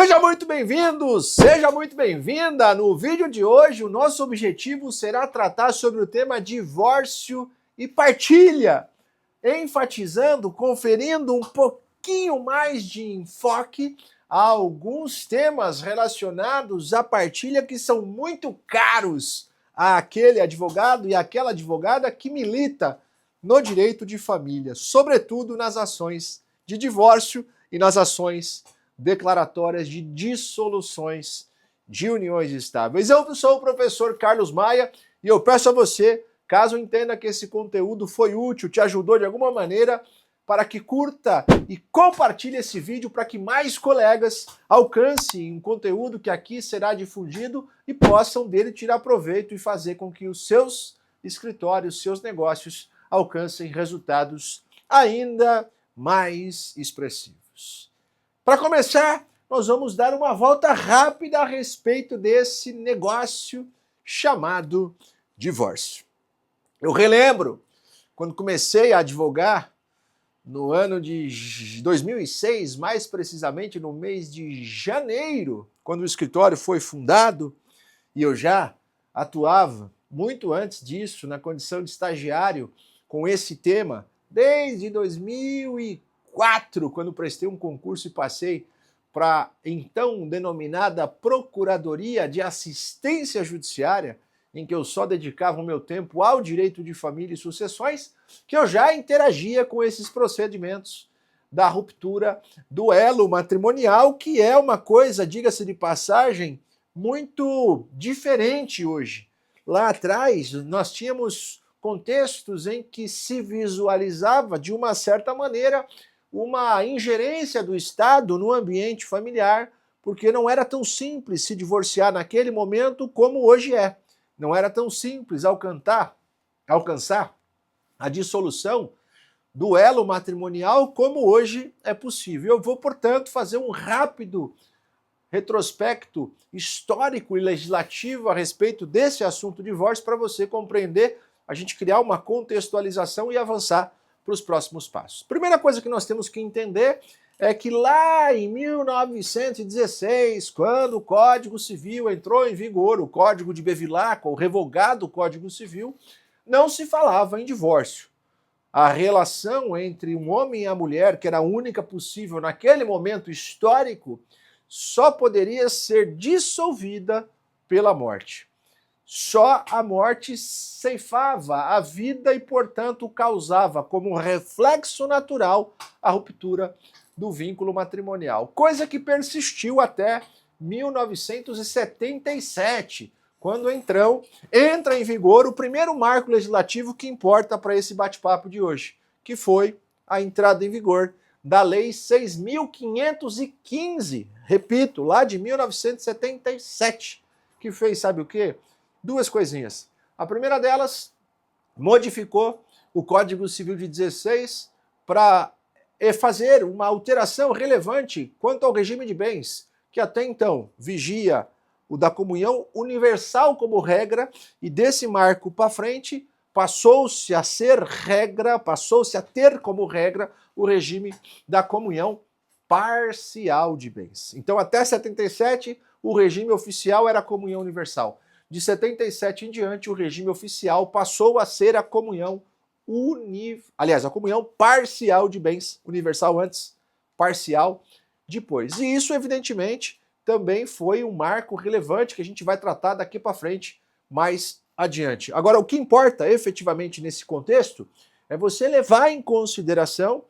Seja muito bem-vindo, seja muito bem-vinda! No vídeo de hoje, o nosso objetivo será tratar sobre o tema divórcio e partilha, enfatizando, conferindo um pouquinho mais de enfoque a alguns temas relacionados à partilha que são muito caros àquele advogado e àquela advogada que milita no direito de família, sobretudo nas ações de divórcio e nas ações declaratórias de dissoluções de uniões estáveis. Eu sou o professor Carlos Maia e eu peço a você, caso entenda que esse conteúdo foi útil, te ajudou de alguma maneira, para que curta e compartilhe esse vídeo para que mais colegas alcancem um conteúdo que aqui será difundido e possam dele tirar proveito e fazer com que os seus escritórios, seus negócios alcancem resultados ainda mais expressivos. Para começar, nós vamos dar uma volta rápida a respeito desse negócio chamado divórcio. Eu relembro, quando comecei a advogar, no ano de 2006, mais precisamente no mês de janeiro, quando o escritório foi fundado, e eu já atuava muito antes disso, na condição de estagiário, com esse tema, desde 2004, quando prestei um concurso e passei para a então denominada Procuradoria de Assistência Judiciária, em que eu só dedicava o meu tempo ao direito de família e sucessões, que eu já interagia com esses procedimentos da ruptura do elo matrimonial, que é uma coisa, diga-se de passagem, muito diferente hoje. Lá atrás, nós tínhamos contextos em que se visualizava, de uma certa maneira, uma ingerência do Estado no ambiente familiar, porque não era tão simples se divorciar naquele momento como hoje é. Não era tão simples alcançar a dissolução do elo matrimonial como hoje é possível. Eu vou, portanto, fazer um rápido retrospecto histórico e legislativo a respeito desse assunto divórcio para você compreender, a gente criar uma contextualização e avançar para os próximos passos. Primeira coisa que nós temos que entender é que lá em 1916, quando o Código Civil entrou em vigor, o Código de Bevilacqua, o revogado Código Civil, não se falava em divórcio. A relação entre um homem e a mulher, que era a única possível naquele momento histórico, só poderia ser dissolvida pela morte. Só a morte ceifava a vida e, portanto, causava como reflexo natural a ruptura do vínculo matrimonial. Coisa que persistiu até 1977, quando entra em vigor o primeiro marco legislativo que importa para esse bate-papo de hoje, que foi a entrada em vigor da Lei 6.515, repito, lá de 1977, que fez, sabe o quê? Duas coisinhas. A primeira delas, modificou o Código Civil de 16 para fazer uma alteração relevante quanto ao regime de bens, que até então vigia o da comunhão universal como regra, e desse marco para frente passou-se a ser regra, passou-se a ter como regra o regime da comunhão parcial de bens. Então, até 77, o regime oficial era a comunhão universal. De 77 em diante, o regime oficial passou a ser a comunhão a comunhão parcial de bens, universal antes, parcial depois. E isso, evidentemente, também foi um marco relevante que a gente vai tratar daqui para frente, mais adiante. Agora, o que importa efetivamente nesse contexto é você levar em consideração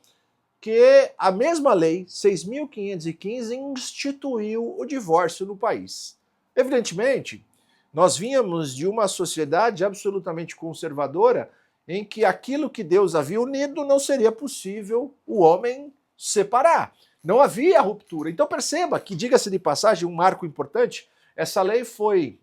que a mesma lei 6.515 instituiu o divórcio no país. Evidentemente, nós vínhamos de uma sociedade absolutamente conservadora em que aquilo que Deus havia unido não seria possível o homem separar. Não havia ruptura. Então perceba que, diga-se de passagem, um marco importante, essa lei foi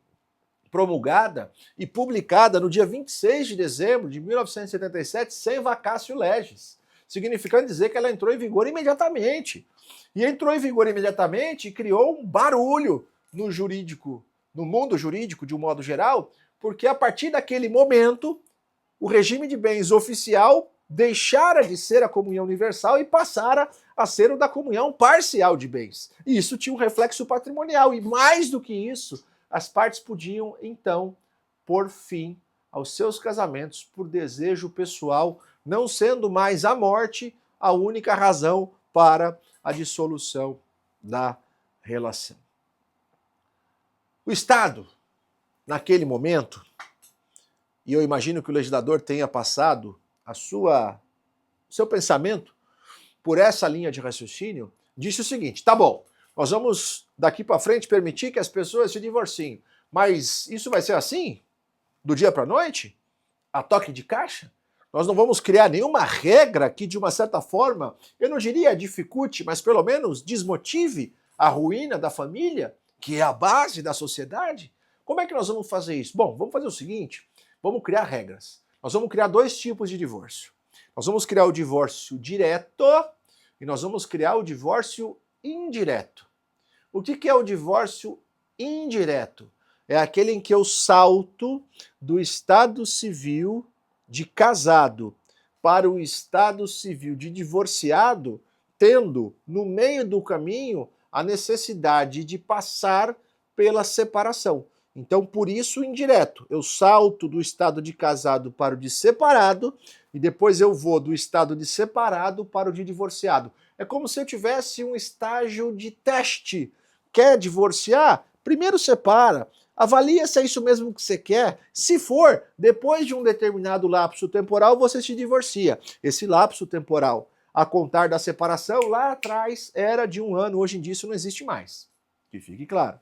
promulgada e publicada no dia 26 de dezembro de 1977, sem vacatio legis, significando dizer que ela entrou em vigor imediatamente. E entrou em vigor imediatamente e criou um barulho no jurídico, no mundo jurídico de um modo geral, porque a partir daquele momento o regime de bens oficial deixara de ser a comunhão universal e passara a ser o da comunhão parcial de bens. E isso tinha um reflexo patrimonial. E mais do que isso, as partes podiam, então, pôr fim aos seus casamentos por desejo pessoal, não sendo mais a morte a única razão para a dissolução da relação. O Estado, naquele momento, e eu imagino que o legislador tenha passado seu pensamento por essa linha de raciocínio, disse o seguinte: tá bom, nós vamos daqui para frente permitir que as pessoas se divorciem, mas isso vai ser assim? Do dia para a noite? A toque de caixa? Nós não vamos criar nenhuma regra que, de uma certa forma, eu não diria dificulte, mas pelo menos desmotive a ruína da família, que é a base da sociedade? Como é que nós vamos fazer isso? Bom, vamos fazer o seguinte, vamos criar regras. Nós vamos criar dois tipos de divórcio. Nós vamos criar o divórcio direto e nós vamos criar o divórcio indireto. O que é o divórcio indireto? É aquele em que eu salto do estado civil de casado para o estado civil de divorciado, tendo no meio do caminho a necessidade de passar pela separação. Então, por isso, indireto. Eu salto do estado de casado para o de separado e depois eu vou do estado de separado para o de divorciado. É como se eu tivesse um estágio de teste. Quer divorciar? Primeiro separa. Avalia se é isso mesmo que você quer. Se for, depois de um determinado lapso temporal, você se divorcia. Esse lapso temporal, a contar da separação, lá atrás era de 1 ano. Hoje em dia isso não existe mais. Que fique claro.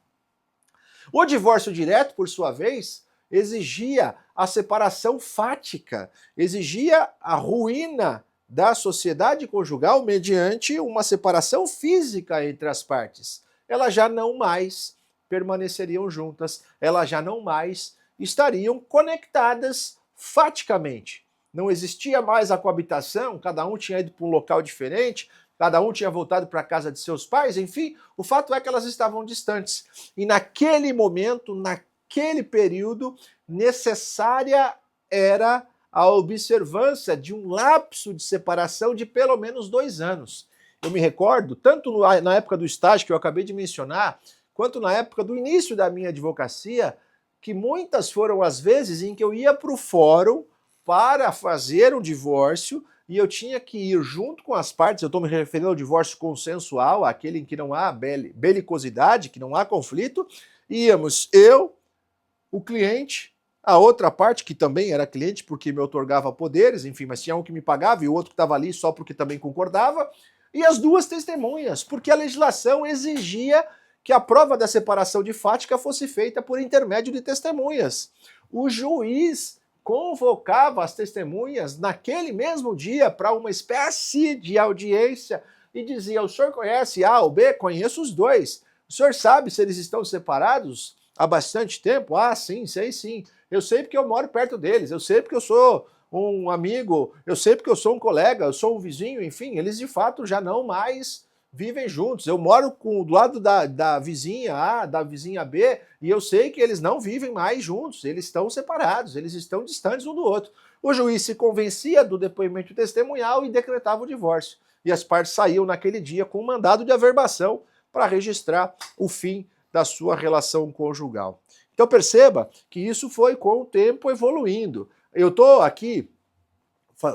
O divórcio direto, por sua vez, exigia a separação fática, exigia a ruína da sociedade conjugal mediante uma separação física entre as partes. Elas já não mais permaneceriam juntas, elas já não mais estariam conectadas faticamente. Não existia mais a coabitação, cada um tinha ido para um local diferente, cada um tinha voltado para a casa de seus pais, enfim, o fato é que elas estavam distantes. E naquele momento, naquele período, necessária era a observância de um lapso de separação de pelo menos 2 anos. Eu me recordo, tanto na época do estágio que eu acabei de mencionar, quanto na época do início da minha advocacia, que muitas foram as vezes em que eu ia para o fórum para fazer um divórcio e eu tinha que ir junto com as partes, eu estou me referindo ao divórcio consensual, aquele em que não há belicosidade, que não há conflito, íamos eu, o cliente, a outra parte, que também era cliente porque me otorgava poderes, enfim, mas tinha um que me pagava e o outro que estava ali só porque também concordava, e as duas testemunhas, porque a legislação exigia que a prova da separação de fática fosse feita por intermédio de testemunhas. O juiz convocava as testemunhas naquele mesmo dia para uma espécie de audiência e dizia: o senhor conhece A ou B? Conheço os dois. O senhor sabe se eles estão separados há bastante tempo? Ah, sim, sei sim. Eu sei porque eu moro perto deles, eu sei porque eu sou um amigo, eu sei porque eu sou um colega, eu sou um vizinho, enfim, eles de fato já não mais vivem juntos. Eu moro do lado da vizinha A, da vizinha B, e eu sei que eles não vivem mais juntos, eles estão separados, eles estão distantes um do outro. O juiz se convencia do depoimento testemunhal e decretava o divórcio. E as partes saíam naquele dia com um mandado de averbação para registrar o fim da sua relação conjugal. Então perceba que isso foi com o tempo evoluindo. Eu estou aqui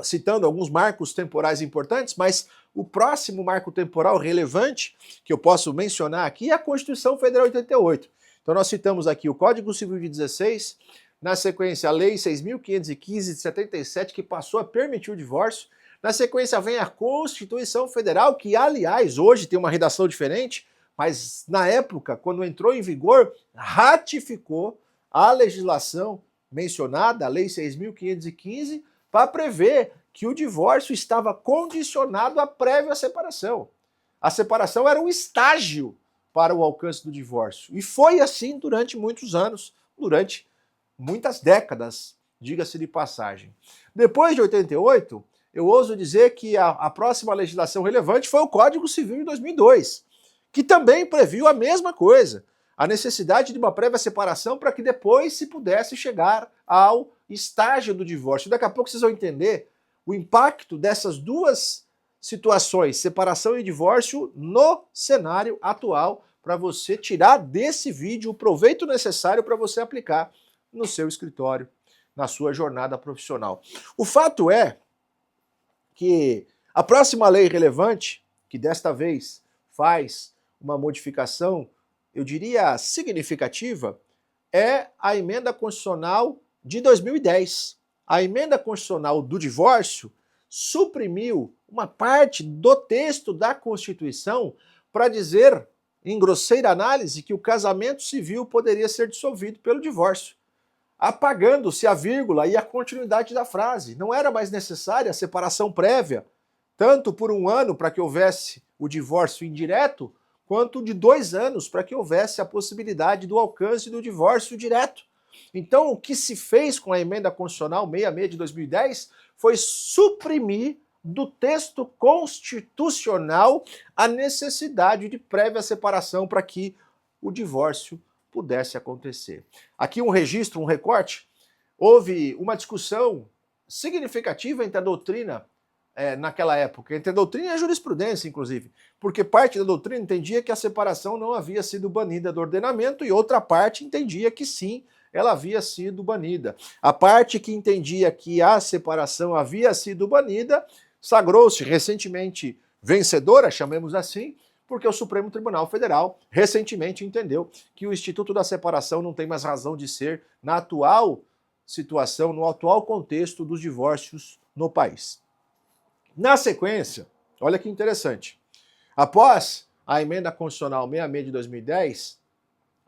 citando alguns marcos temporais importantes, mas o próximo marco temporal relevante que eu posso mencionar aqui é a Constituição Federal de 88. Então nós citamos aqui o Código Civil de 16, na sequência a Lei 6.515 de 77, que passou a permitir o divórcio. Na sequência vem a Constituição Federal, que aliás hoje tem uma redação diferente, mas na época, quando entrou em vigor, ratificou a legislação mencionada, a Lei 6.515, para prever que o divórcio estava condicionado à prévia separação. A separação era um estágio para o alcance do divórcio. E foi assim durante muitos anos, durante muitas décadas, diga-se de passagem. Depois de 88, eu ouso dizer que a próxima legislação relevante foi o Código Civil de 2002, que também previu a mesma coisa, a necessidade de uma prévia separação para que depois se pudesse chegar ao estágio do divórcio. Daqui a pouco vocês vão entender o impacto dessas duas situações, separação e divórcio, no cenário atual, para você tirar desse vídeo o proveito necessário para você aplicar no seu escritório, na sua jornada profissional. O fato é que a próxima lei relevante, que desta vez faz uma modificação, eu diria significativa, é a emenda constitucional de 2010. A emenda constitucional do divórcio suprimiu uma parte do texto da Constituição para dizer, em grosseira análise, que o casamento civil poderia ser dissolvido pelo divórcio, apagando-se a vírgula e a continuidade da frase. Não era mais necessária a separação prévia, tanto por 1 ano para que houvesse o divórcio indireto, quanto de 2 anos para que houvesse a possibilidade do alcance do divórcio direto. Então, o que se fez com a emenda constitucional 66 de 2010 foi suprimir do texto constitucional a necessidade de prévia separação para que o divórcio pudesse acontecer. Aqui um registro, um recorte. Houve uma discussão significativa entre a doutrina naquela época, entre a doutrina e a jurisprudência, inclusive, porque parte da doutrina entendia que a separação não havia sido banida do ordenamento e outra parte entendia que sim, ela havia sido banida. A parte que entendia que a separação havia sido banida sagrou-se recentemente vencedora, chamemos assim, porque o Supremo Tribunal Federal recentemente entendeu que o Instituto da Separação não tem mais razão de ser na atual situação, no atual contexto dos divórcios no país. Na sequência, olha que interessante, após a emenda constitucional 66 de 2010,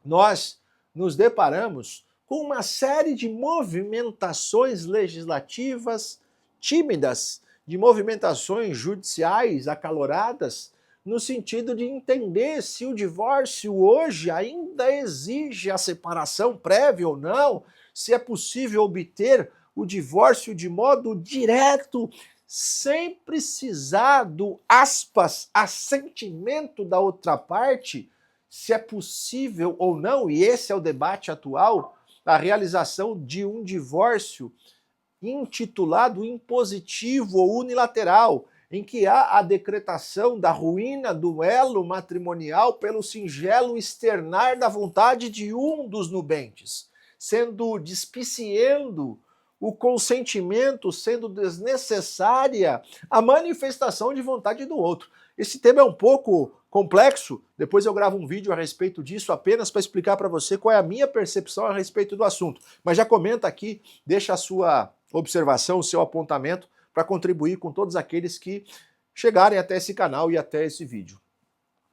nós nos deparamos com uma série de movimentações legislativas tímidas, de movimentações judiciais acaloradas, no sentido de entender se o divórcio hoje ainda exige a separação prévia ou não, se é possível obter o divórcio de modo direto, sem precisar do, aspas, assentimento da outra parte, se é possível ou não, e esse é o debate atual, a realização de um divórcio intitulado impositivo ou unilateral, em que há a decretação da ruína do elo matrimonial pelo singelo externar da vontade de um dos nubentes, sendo despiciando o consentimento, sendo desnecessária a manifestação de vontade do outro. Esse tema é um pouco complexo, depois eu gravo um vídeo a respeito disso apenas para explicar para você qual é a minha percepção a respeito do assunto. Mas já comenta aqui, deixa a sua observação, o seu apontamento para contribuir com todos aqueles que chegarem até esse canal e até esse vídeo.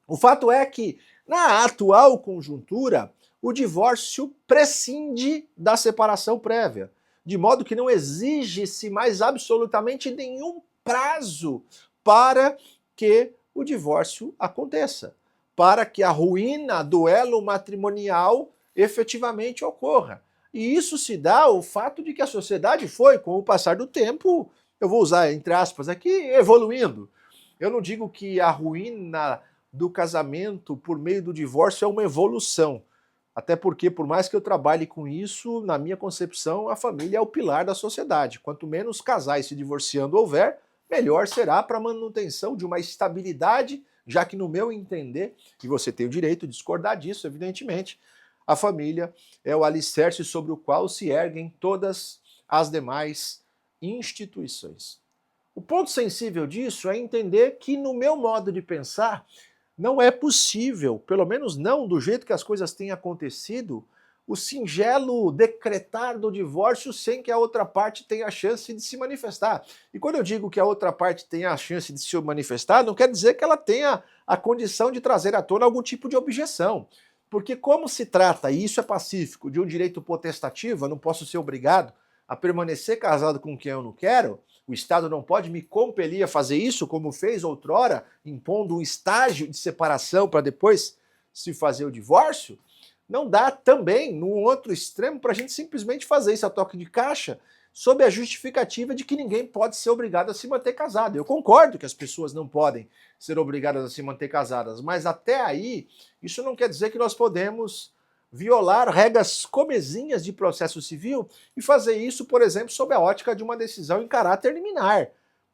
O fato é que, na atual conjuntura, o divórcio prescinde da separação prévia, de modo que não exige-se mais absolutamente nenhum prazo para que o divórcio aconteça, para que a ruína do elo matrimonial efetivamente ocorra. E isso se dá ao fato de que a sociedade foi, com o passar do tempo, eu vou usar entre aspas aqui, evoluindo. Eu não digo que a ruína do casamento por meio do divórcio é uma evolução. Até porque, por mais que eu trabalhe com isso, na minha concepção, a família é o pilar da sociedade. Quanto menos casais se divorciando houver, melhor será para a manutenção de uma estabilidade, já que, no meu entender, e você tem o direito de discordar disso, evidentemente, a família é o alicerce sobre o qual se erguem todas as demais instituições. O ponto sensível disso é entender que, no meu modo de pensar, não é possível, pelo menos não do jeito que as coisas têm acontecido, o singelo decretar do divórcio sem que a outra parte tenha a chance de se manifestar. E quando eu digo que a outra parte tenha a chance de se manifestar, não quer dizer que ela tenha a condição de trazer à tona algum tipo de objeção. Porque como se trata, e isso é pacífico, de um direito potestativo, eu não posso ser obrigado a permanecer casado com quem eu não quero, o Estado não pode me compelir a fazer isso, como fez outrora, impondo um estágio de separação para depois se fazer o divórcio, não dá também, no outro extremo, para a gente simplesmente fazer isso a toque de caixa, sob a justificativa de que ninguém pode ser obrigado a se manter casado. Eu concordo que as pessoas não podem ser obrigadas a se manter casadas, mas até aí, isso não quer dizer que nós podemos violar regras comezinhas de processo civil e fazer isso, por exemplo, sob a ótica de uma decisão em caráter liminar.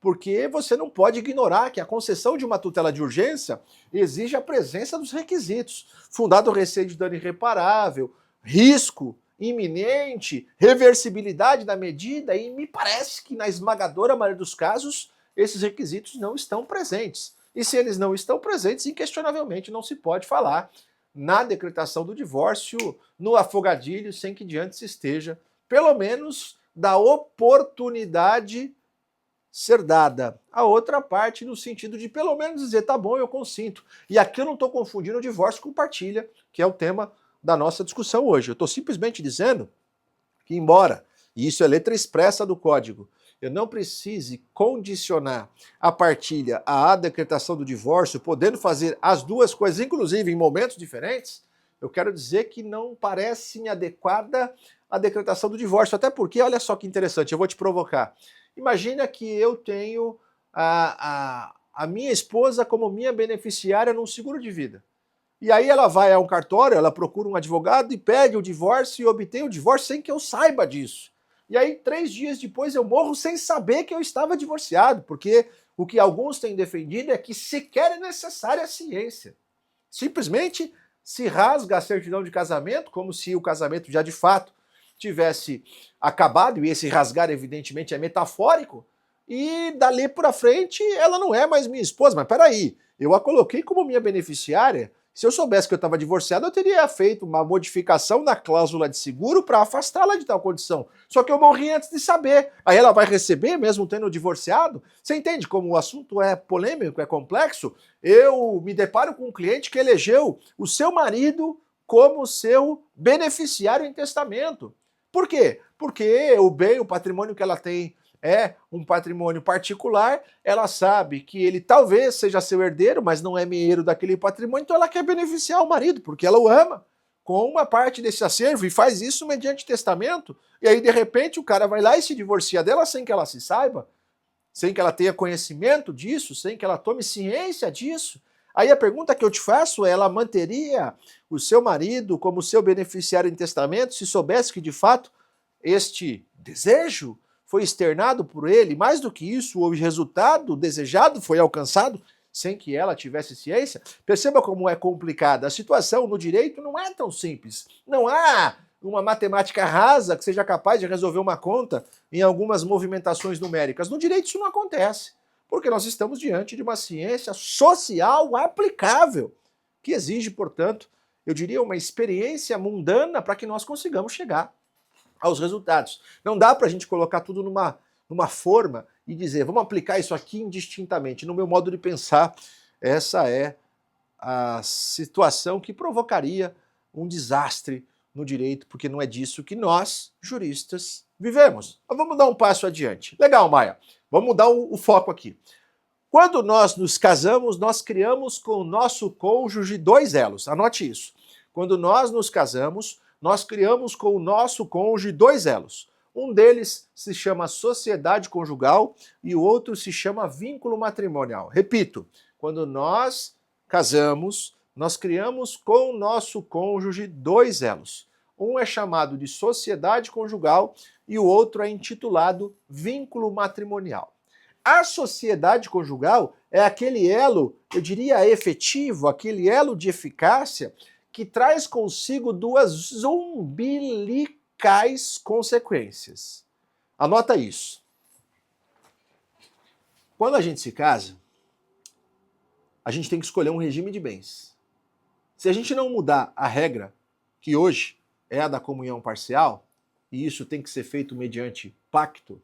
porque você não pode ignorar que a concessão de uma tutela de urgência exige a presença dos requisitos: fundado receio de dano irreparável, risco iminente, reversibilidade da medida, e me parece que na esmagadora maioria dos casos esses requisitos não estão presentes. E se eles não estão presentes, inquestionavelmente não se pode falar na decretação do divórcio no afogadilho sem que diante se esteja, pelo menos, da oportunidade ser dada a outra parte, no sentido de pelo menos dizer, tá bom, eu consinto. E aqui eu não estou confundindo o divórcio com partilha, que é o tema da nossa discussão hoje. Eu estou simplesmente dizendo que, embora, e isso é letra expressa do código, eu não precise condicionar a partilha à decretação do divórcio, podendo fazer as duas coisas, inclusive em momentos diferentes, eu quero dizer que não parece-me adequada a decretação do divórcio. Até porque, olha só que interessante, eu vou te provocar. Imagina que eu tenho a minha esposa como minha beneficiária num seguro de vida. E aí ela vai a um cartório, ela procura um advogado e pede o divórcio e obtém o divórcio sem que eu saiba disso. E aí 3 dias depois eu morro sem saber que eu estava divorciado, porque o que alguns têm defendido é que sequer é necessária a ciência. Simplesmente se rasga a certidão de casamento, como se o casamento já de fato tivesse acabado, e esse rasgar evidentemente é metafórico, e dali para frente ela não é mais minha esposa. Mas peraí, eu a coloquei como minha beneficiária. Se eu soubesse que eu estava divorciado, eu teria feito uma modificação na cláusula de seguro para afastá-la de tal condição. Só que eu morri antes de saber. Aí ela vai receber, mesmo tendo divorciado? Você entende como o assunto é polêmico, é complexo? Eu me deparo com um cliente que elegeu o seu marido como seu beneficiário em testamento. Por quê? Porque o bem, o patrimônio que ela tem é um patrimônio particular, ela sabe que ele talvez seja seu herdeiro, mas não é meio daquele patrimônio, então ela quer beneficiar o marido, porque ela o ama com uma parte desse acervo e faz isso mediante testamento, e aí de repente o cara vai lá e se divorcia dela sem que ela se saiba, sem que ela tenha conhecimento disso, sem que ela tome ciência disso. Aí a pergunta que eu te faço é: ela manteria o seu marido como seu beneficiário em testamento se soubesse que de fato este desejo foi externado por ele? Mais do que isso, o resultado desejado foi alcançado sem que ela tivesse ciência? Perceba como é complicada. A situação no direito não é tão simples. Não há uma matemática rasa que seja capaz de resolver uma conta em algumas movimentações numéricas. No direito isso não acontece, porque nós estamos diante de uma ciência social aplicável, que exige, portanto, eu diria, uma experiência mundana para que nós consigamos chegar aos resultados. Não dá para a gente colocar tudo numa forma e dizer, vamos aplicar isso aqui indistintamente. No meu modo de pensar, essa é a situação que provocaria um desastre no direito, porque não é disso que nós, juristas, vivemos. Mas vamos dar um passo adiante. Legal, Maia. Vamos mudar o foco aqui. Quando nós nos casamos, nós criamos com o nosso cônjuge 2 elos. Anote isso. Quando nós nos casamos, nós criamos com o nosso cônjuge 2 elos. Um deles se chama sociedade conjugal e o outro se chama vínculo matrimonial. Repito, quando nós casamos, nós criamos com o nosso cônjuge 2 elos. Um é chamado de sociedade conjugal e o outro é intitulado vínculo matrimonial. A sociedade conjugal é aquele elo, eu diria efetivo, aquele elo de eficácia que traz consigo 2 umbilicais consequências. Anota isso. Quando a gente se casa, a gente tem que escolher um regime de bens. Se a gente não mudar a regra, que hoje é a da comunhão parcial, e isso tem que ser feito mediante pacto,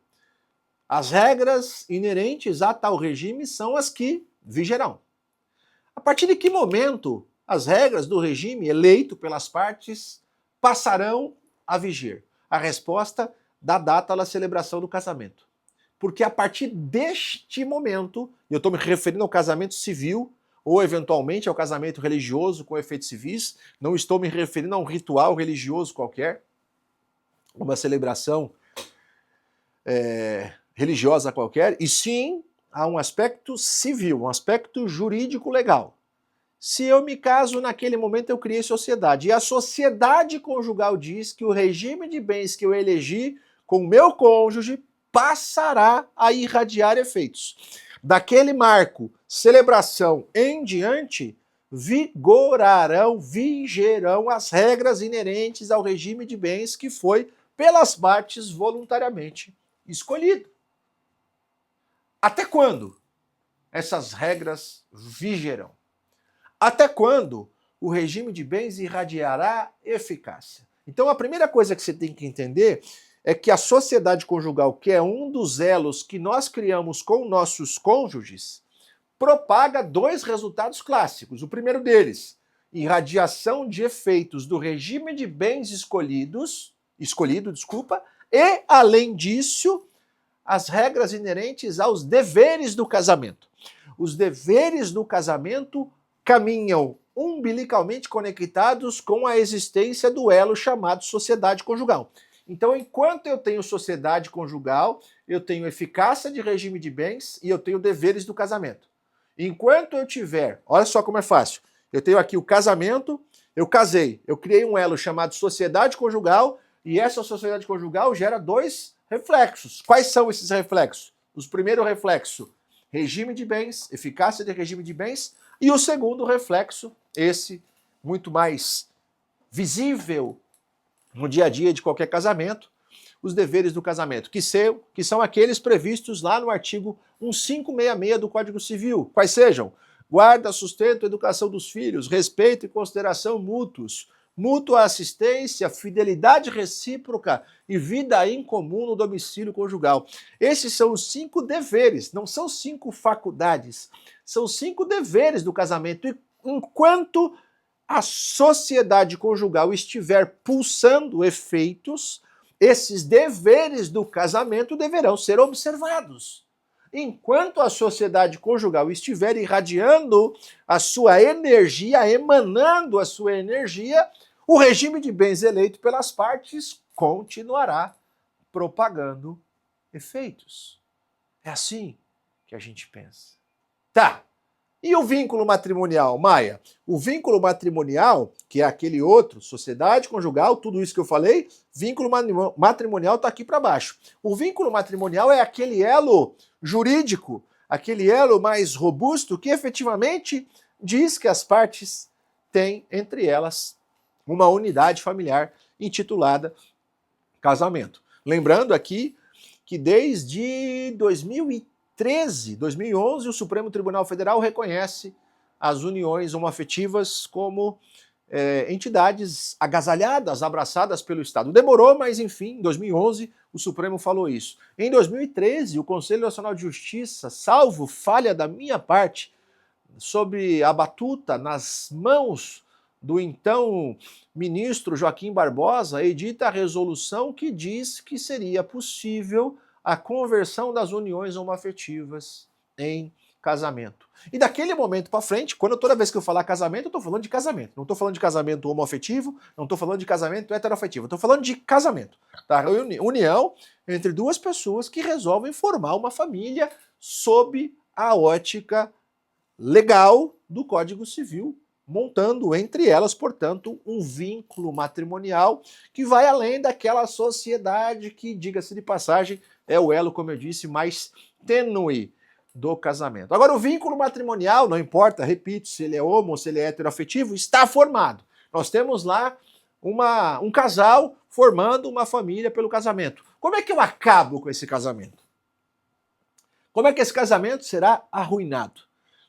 as regras inerentes a tal regime são as que vigerão. A partir de que momento as regras do regime eleito pelas partes passarão a viger? A resposta da data da celebração do casamento. Porque a partir deste momento, eu estou me referindo ao casamento civil, ou eventualmente ao casamento religioso com efeitos civis, não estou me referindo a um ritual religioso qualquer, uma celebração religiosa qualquer, e sim a um aspecto civil, um aspecto jurídico legal. Se eu me caso, naquele momento eu criei sociedade. E a sociedade conjugal diz que o regime de bens que eu elegi com o meu cônjuge passará a irradiar efeitos. Daquele marco, celebração em diante, vigerão as regras inerentes ao regime de bens que foi, pelas partes, voluntariamente escolhido. Até quando essas regras vigerão? Até quando o regime de bens irradiará eficácia? Então a primeira coisa que você tem que entender é que a sociedade conjugal, que é um dos elos que nós criamos com nossos cônjuges, propaga dois resultados clássicos. O primeiro deles, irradiação de efeitos do regime de bens escolhido, e, além disso, as regras inerentes aos deveres do casamento. Os deveres do casamento caminham umbilicalmente conectados com a existência do elo chamado sociedade conjugal. Então, enquanto eu tenho sociedade conjugal, eu tenho eficácia de regime de bens e eu tenho deveres do casamento. Enquanto eu tiver, olha só como é fácil, eu tenho aqui o casamento, eu casei, eu criei um elo chamado sociedade conjugal e essa sociedade conjugal gera dois reflexos. Quais são esses reflexos? O primeiro reflexo, regime de bens, eficácia de regime de bens, e o segundo reflexo, esse muito mais visível no dia a dia de qualquer casamento, os deveres do casamento, que são aqueles previstos lá no artigo 1566 do Código Civil. Quais sejam? Guarda, sustento, educação dos filhos, respeito e consideração mútuos, mútua assistência, fidelidade recíproca e vida em comum no domicílio conjugal. Esses são os 5 deveres, não são 5 faculdades, são 5 deveres do casamento. E enquanto a sociedade conjugal estiver pulsando efeitos, esses deveres do casamento deverão ser observados. Enquanto a sociedade conjugal estiver irradiando a sua energia, emanando a sua energia, o regime de bens eleito pelas partes continuará propagando efeitos. É assim que a gente pensa. Tá. E o vínculo matrimonial, Maia? O vínculo matrimonial, que é aquele outro, sociedade conjugal, tudo isso que eu falei, vínculo matrimonial está aqui para baixo. O vínculo matrimonial é aquele elo jurídico, aquele elo mais robusto que efetivamente diz que as partes têm entre elas uma unidade familiar intitulada casamento. Lembrando aqui que desde 2011, o Supremo Tribunal Federal reconhece as uniões homoafetivas como entidades agasalhadas, abraçadas pelo Estado. Demorou, mas enfim, em 2011 o Supremo falou isso. Em 2013, o Conselho Nacional de Justiça, salvo falha da minha parte, sob a batuta, nas mãos do então ministro Joaquim Barbosa, edita a resolução que diz que seria possível a conversão das uniões homoafetivas em casamento. E daquele momento para frente, toda vez que eu falar casamento, eu estou falando de casamento. Não estou falando de casamento homoafetivo, não estou falando de casamento heteroafetivo, estou falando de casamento. Tá? União entre duas pessoas que resolvem formar uma família sob a ótica legal do Código Civil, montando entre elas, portanto, um vínculo matrimonial que vai além daquela sociedade que, diga-se de passagem, é o elo, como eu disse, mais tênue do casamento. Agora, o vínculo matrimonial, não importa, repito, se ele é homo ou se ele é heteroafetivo, está formado. Nós temos lá um casal formando uma família pelo casamento. Como é que eu acabo com esse casamento? Como é que esse casamento será arruinado?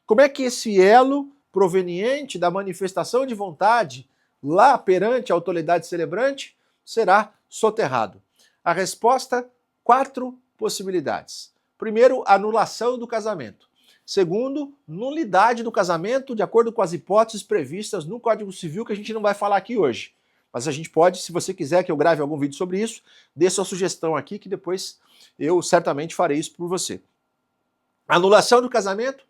Como é que esse elo proveniente da manifestação de vontade lá perante a autoridade celebrante será soterrado? A resposta, 4 possibilidades. Primeiro, anulação do casamento. Segundo, nulidade do casamento de acordo com as hipóteses previstas no Código Civil, que a gente não vai falar aqui hoje. Mas a gente pode, se você quiser que eu grave algum vídeo sobre isso, dê sua sugestão aqui que depois eu certamente farei isso por você. Anulação do casamento,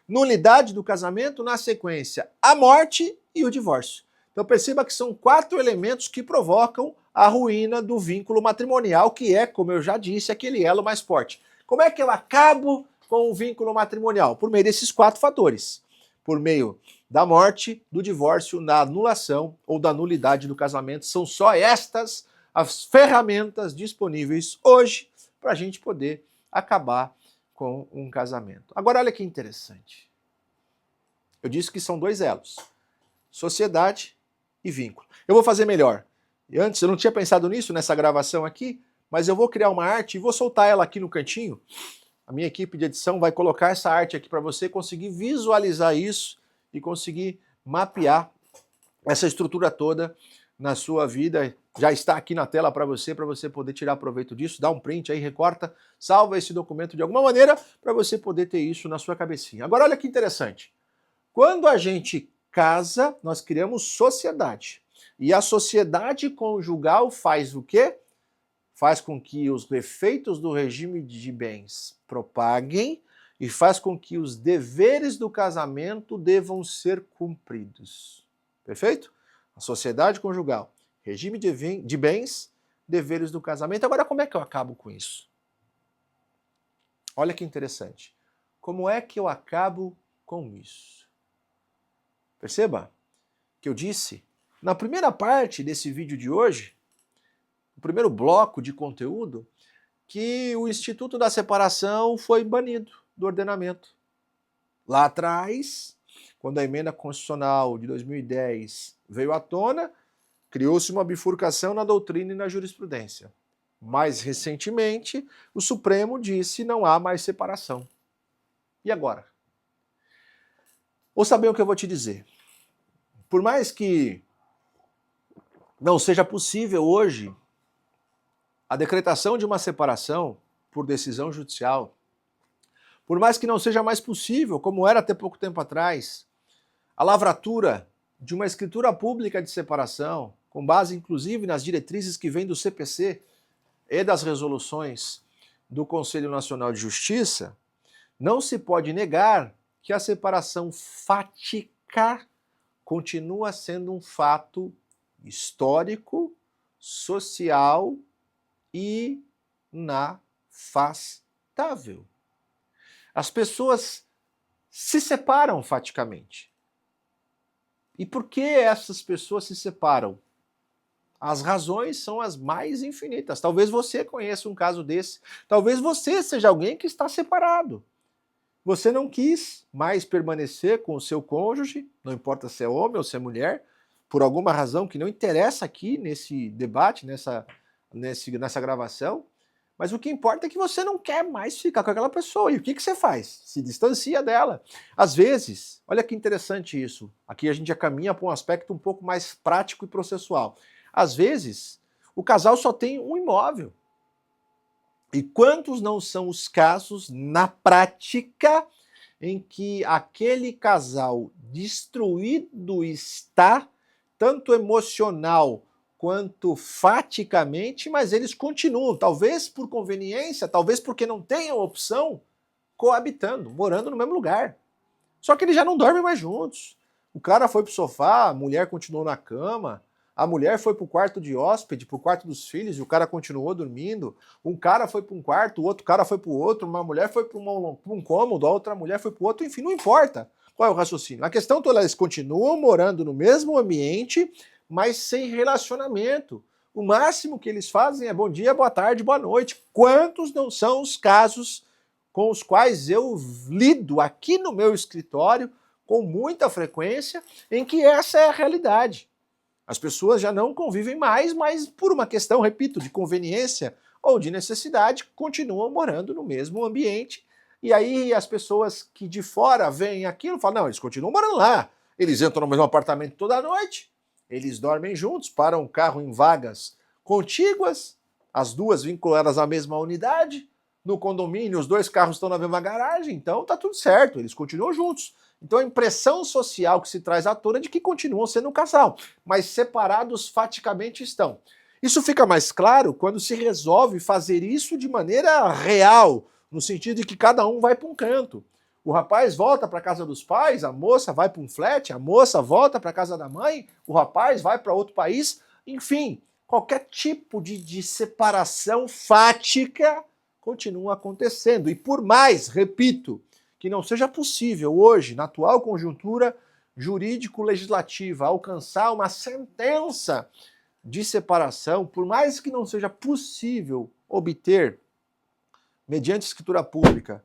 nulidade do casamento, na sequência, a morte e o divórcio. Então perceba que são 4 elementos que provocam a ruína do vínculo matrimonial, que é, como eu já disse, aquele elo mais forte. Como é que eu acabo com o vínculo matrimonial? Por meio desses 4 fatores. Por meio da morte, do divórcio, da anulação ou da nulidade do casamento. São só estas as ferramentas disponíveis hoje para a gente poder acabar com um casamento. Agora, olha que interessante. Eu disse que são dois elos: sociedade e vínculo. Eu vou fazer melhor. E antes, eu não tinha pensado nisso nessa gravação aqui, mas eu vou criar uma arte e vou soltar ela aqui no cantinho. A minha equipe de edição vai colocar essa arte aqui para você conseguir visualizar isso e conseguir mapear essa estrutura toda na sua vida. Já está aqui na tela para você poder tirar proveito disso. Dá um print aí, recorta, salva esse documento de alguma maneira para você poder ter isso na sua cabecinha. Agora olha que interessante. Quando a gente casa, nós criamos sociedade. E a sociedade conjugal faz o quê? Faz com que os efeitos do regime de bens propaguem e faz com que os deveres do casamento devam ser cumpridos. Perfeito? A sociedade conjugal, regime de bens, deveres do casamento. Agora, como é que eu acabo com isso? Olha que interessante. Como é que eu acabo com isso? Perceba que eu disse, na primeira parte desse vídeo de hoje, o primeiro bloco de conteúdo, que o Instituto da Separação foi banido do ordenamento. Lá atrás, quando a emenda constitucional de 2010 veio à tona, criou-se uma bifurcação na doutrina e na jurisprudência. Mais recentemente, o Supremo disse não há mais separação. E agora? Ouça bem o que eu vou te dizer. Por mais que não seja possível hoje a decretação de uma separação por decisão judicial, por mais que não seja mais possível, como era até pouco tempo atrás, a lavratura de uma escritura pública de separação, com base inclusive nas diretrizes que vêm do CPC e das resoluções do Conselho Nacional de Justiça, não se pode negar que a separação fática continua sendo um fato histórico, social e inafastável. As pessoas se separam faticamente. E por que essas pessoas se separam? As razões são as mais infinitas. Talvez você conheça um caso desse. Talvez você seja alguém que está separado. Você não quis mais permanecer com o seu cônjuge, não importa se é homem ou se é mulher, por alguma razão que não interessa aqui nesse debate, nessa gravação, mas o que importa é que você não quer mais ficar com aquela pessoa. E o que você faz? Se distancia dela. Às vezes, olha que interessante isso, aqui a gente já caminha para um aspecto um pouco mais prático e processual. Às vezes, o casal só tem um imóvel. E quantos não são os casos, na prática, em que aquele casal destruído está, tanto emocional quanto faticamente, mas eles continuam, talvez por conveniência, talvez porque não tenham opção, coabitando, morando no mesmo lugar. Só que eles já não dormem mais juntos. O cara foi pro sofá, a mulher continuou na cama, a mulher foi pro quarto de hóspede, pro quarto dos filhos, e o cara continuou dormindo. Um cara foi para um quarto, o outro cara foi pro outro, uma mulher foi para um cômodo, a outra mulher foi pro outro, enfim, não importa qual é o raciocínio. A questão toda, eles continuam morando no mesmo ambiente, mas sem relacionamento. O máximo que eles fazem é bom dia, boa tarde, boa noite. Quantos não são os casos com os quais eu lido aqui no meu escritório com muita frequência, em que essa é a realidade. As pessoas já não convivem mais, mas por uma questão, repito, de conveniência ou de necessidade, continuam morando no mesmo ambiente. E aí as pessoas que de fora veem aquilo falam, não, eles continuam morando lá. Eles entram no mesmo apartamento toda noite, eles dormem juntos, param o carro em vagas contíguas, as duas vinculadas à mesma unidade, no condomínio os dois carros estão na mesma garagem, então tá tudo certo, eles continuam juntos. Então a impressão social que se traz à tona é de que continuam sendo um casal, mas separados faticamente estão. Isso fica mais claro quando se resolve fazer isso de maneira real, no sentido de que cada um vai para um canto. O rapaz volta para a casa dos pais, a moça vai para um flat, a moça volta para a casa da mãe, o rapaz vai para outro país, enfim, qualquer tipo de separação fática continua acontecendo. E por mais, repito, que não seja possível hoje, na atual conjuntura jurídico-legislativa, alcançar uma sentença de separação, por mais que não seja possível obter mediante escritura pública,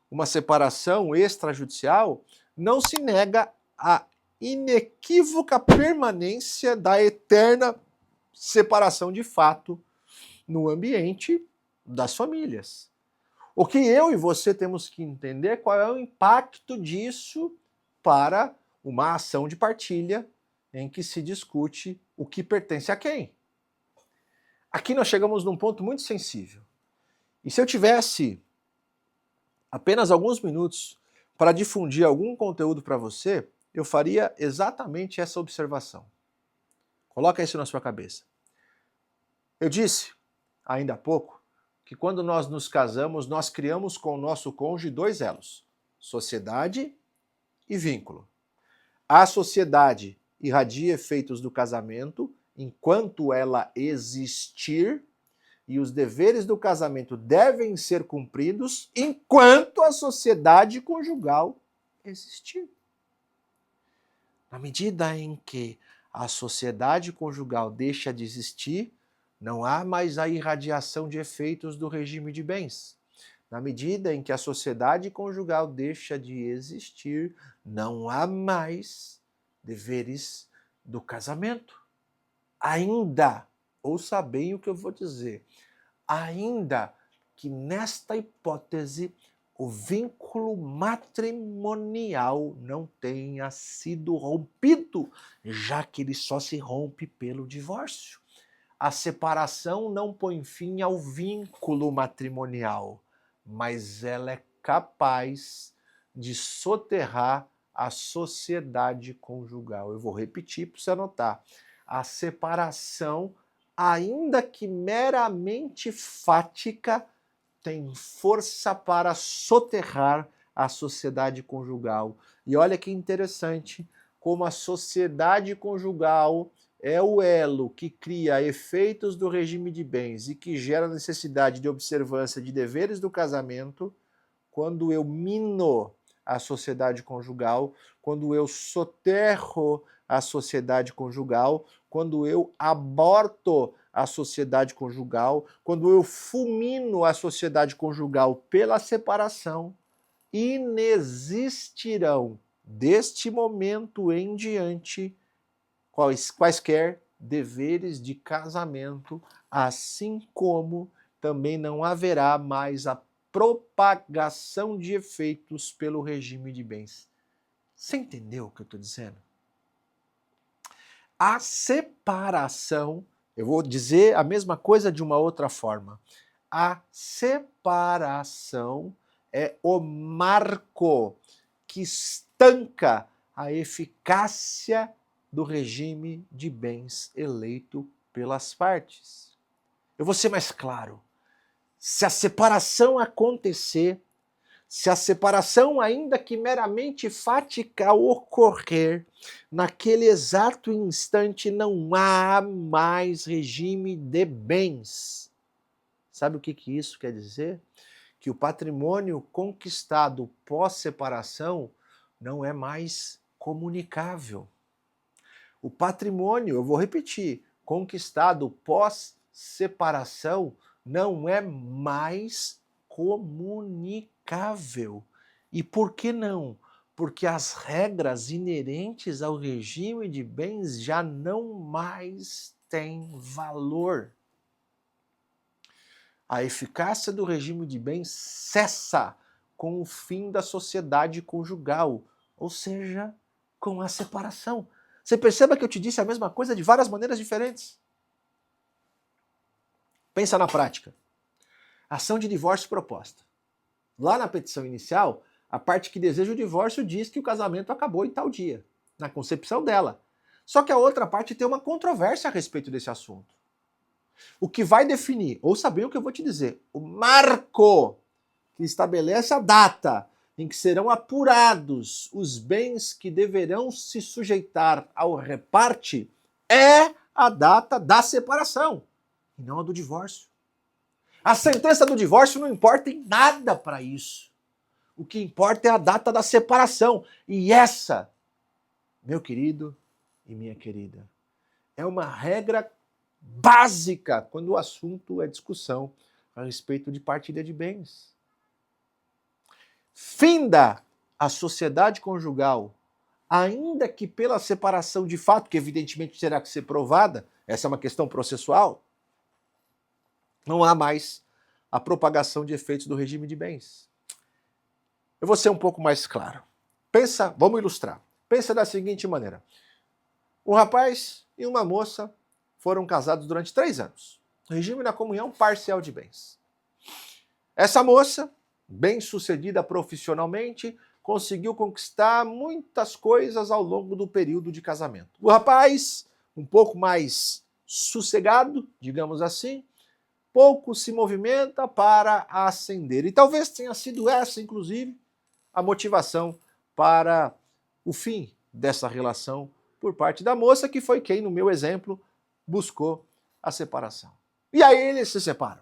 uma separação extrajudicial, não se nega a inequívoca permanência da eterna separação de fato no ambiente das famílias. O que eu e você temos que entender qual é o impacto disso para uma ação de partilha em que se discute o que pertence a quem. Aqui nós chegamos num ponto muito sensível. E se eu tivesse apenas alguns minutos para difundir algum conteúdo para você, eu faria exatamente essa observação. Coloca isso na sua cabeça. Eu disse, ainda há pouco, que quando nós nos casamos, nós criamos com o nosso cônjuge dois elos: sociedade e vínculo. A sociedade irradia efeitos do casamento enquanto ela existir, e os deveres do casamento devem ser cumpridos enquanto a sociedade conjugal existir. Na medida em que a sociedade conjugal deixa de existir, não há mais a irradiação de efeitos do regime de bens. Na medida em que a sociedade conjugal deixa de existir, não há mais deveres do casamento. Ainda, ouça bem o que eu vou dizer, ainda que nesta hipótese o vínculo matrimonial não tenha sido rompido, já que ele só se rompe pelo divórcio. A separação não põe fim ao vínculo matrimonial, mas ela é capaz de soterrar a sociedade conjugal. Eu vou repetir para você anotar. A separação, ainda que meramente fática, tem força para soterrar a sociedade conjugal. E olha que interessante, como a sociedade conjugal é o elo que cria efeitos do regime de bens e que gera necessidade de observância de deveres do casamento. Quando eu mino a sociedade conjugal, quando eu soterro a sociedade conjugal, quando eu aborto a sociedade conjugal, quando eu fulmino a sociedade conjugal pela separação, inexistirão deste momento em diante quaisquer deveres de casamento, assim como também não haverá mais a propagação de efeitos pelo regime de bens. Você entendeu o que eu estou dizendo? A separação, eu vou dizer a mesma coisa de uma outra forma. A separação é o marco que estanca a eficácia do regime de bens eleito pelas partes. Eu vou ser mais claro. Se a separação acontecer, se a separação, ainda que meramente fática, ocorrer, naquele exato instante não há mais regime de bens. Sabe o que isso quer dizer? Que o patrimônio conquistado pós-separação não é mais comunicável. O patrimônio, eu vou repetir, conquistado pós-separação não é mais comunicável. E por que não? Porque as regras inerentes ao regime de bens já não mais têm valor. A eficácia do regime de bens cessa com o fim da sociedade conjugal, ou seja, com a separação. Você perceba que eu te disse a mesma coisa de várias maneiras diferentes. Pensa na prática. Ação de divórcio proposta. Lá na petição inicial, a parte que deseja o divórcio diz que o casamento acabou em tal dia, na concepção dela. Só que a outra parte tem uma controvérsia a respeito desse assunto. O que vai definir, ouça bem o que eu vou te dizer, o marco que estabelece a data em que serão apurados os bens que deverão se sujeitar ao reparte é a data da separação, e não a do divórcio. A sentença do divórcio não importa em nada para isso. O que importa é a data da separação. E essa, meu querido e minha querida, é uma regra básica quando o assunto é discussão a respeito de partilha de bens. finda a sociedade conjugal, ainda que pela separação de fato, que evidentemente terá que ser provada, essa é uma questão processual, não há mais a propagação de efeitos do regime de bens. Eu vou ser um pouco mais claro. Pensa, vamos ilustrar. Pensa da seguinte maneira. Um rapaz e uma moça foram casados durante 3 anos. Regime da comunhão parcial de bens. Essa moça, bem-sucedida profissionalmente, conseguiu conquistar muitas coisas ao longo do período de casamento. O rapaz, um pouco mais sossegado, digamos assim, pouco se movimenta para ascender. E talvez tenha sido essa, inclusive, a motivação para o fim dessa relação por parte da moça, que foi quem, no meu exemplo, buscou a separação. E aí eles se separam.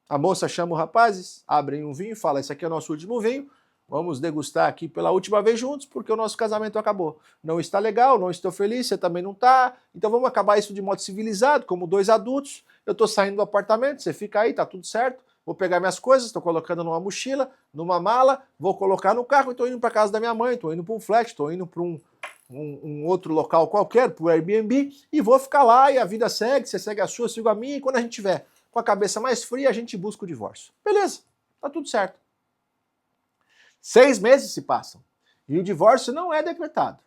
A moça chama o rapaz, abrem um vinho e fala, esse aqui é o nosso último vinho, vamos degustar aqui pela última vez juntos, porque o nosso casamento acabou. Não está legal, não estou feliz, você também não está, então vamos acabar isso de modo civilizado, como 2 adultos, eu estou saindo do apartamento, você fica aí, tá tudo certo, vou pegar minhas coisas, estou colocando numa mochila, numa mala, vou colocar no carro e estou indo para casa da minha mãe, estou indo para um flat, estou indo para um outro local qualquer, para o Airbnb, e vou ficar lá e a vida segue, você segue a sua, eu sigo a minha, e quando a gente tiver com a cabeça mais fria, a gente busca o divórcio. Beleza, tá tudo certo. 6 meses se passam e o divórcio não é decretado.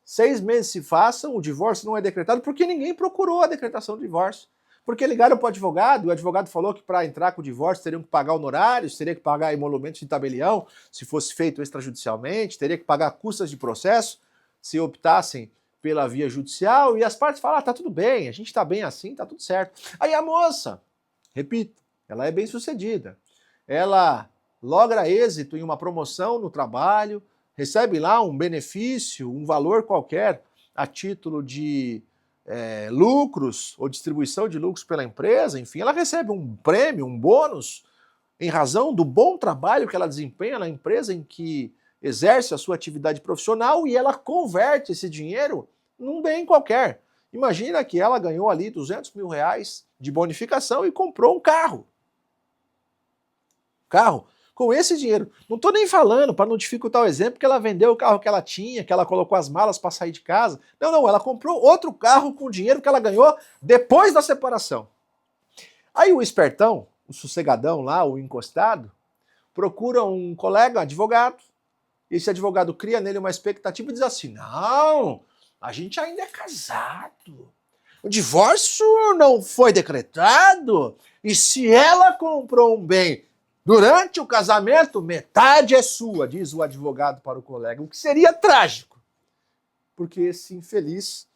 6 meses se passam, o divórcio não é decretado porque ninguém procurou a decretação do divórcio. Porque ligaram para o advogado falou que para entrar com o divórcio teriam que pagar honorários, teria que pagar emolumentos de tabelião, se fosse feito extrajudicialmente, teria que pagar custas de processo, se optassem pela via judicial, e as partes falam, tá tudo bem, a gente tá bem assim, tá tudo certo. Aí a moça, repito, ela é bem sucedida, ela logra êxito em uma promoção no trabalho, recebe lá um benefício, um valor qualquer a título de lucros ou distribuição de lucros pela empresa, enfim, ela recebe um prêmio, um bônus, em razão do bom trabalho que ela desempenha na empresa em que exerce a sua atividade profissional, e ela converte esse dinheiro num bem qualquer. Imagina que ela ganhou ali 200 mil reais de bonificação e comprou um carro. Com esse dinheiro. Não estou nem falando, para não dificultar o exemplo, que ela vendeu o carro que ela tinha, que ela colocou as malas para sair de casa. Não, ela comprou outro carro com o dinheiro que ela ganhou depois da separação. Aí o espertão, o sossegadão lá, o encostado, procura um colega advogado. Esse advogado cria nele uma expectativa e diz assim, não, a gente ainda é casado. O divórcio não foi decretado, e se ela comprou um bem durante o casamento, metade é sua, diz o advogado para o colega, o que seria trágico, porque esse infeliz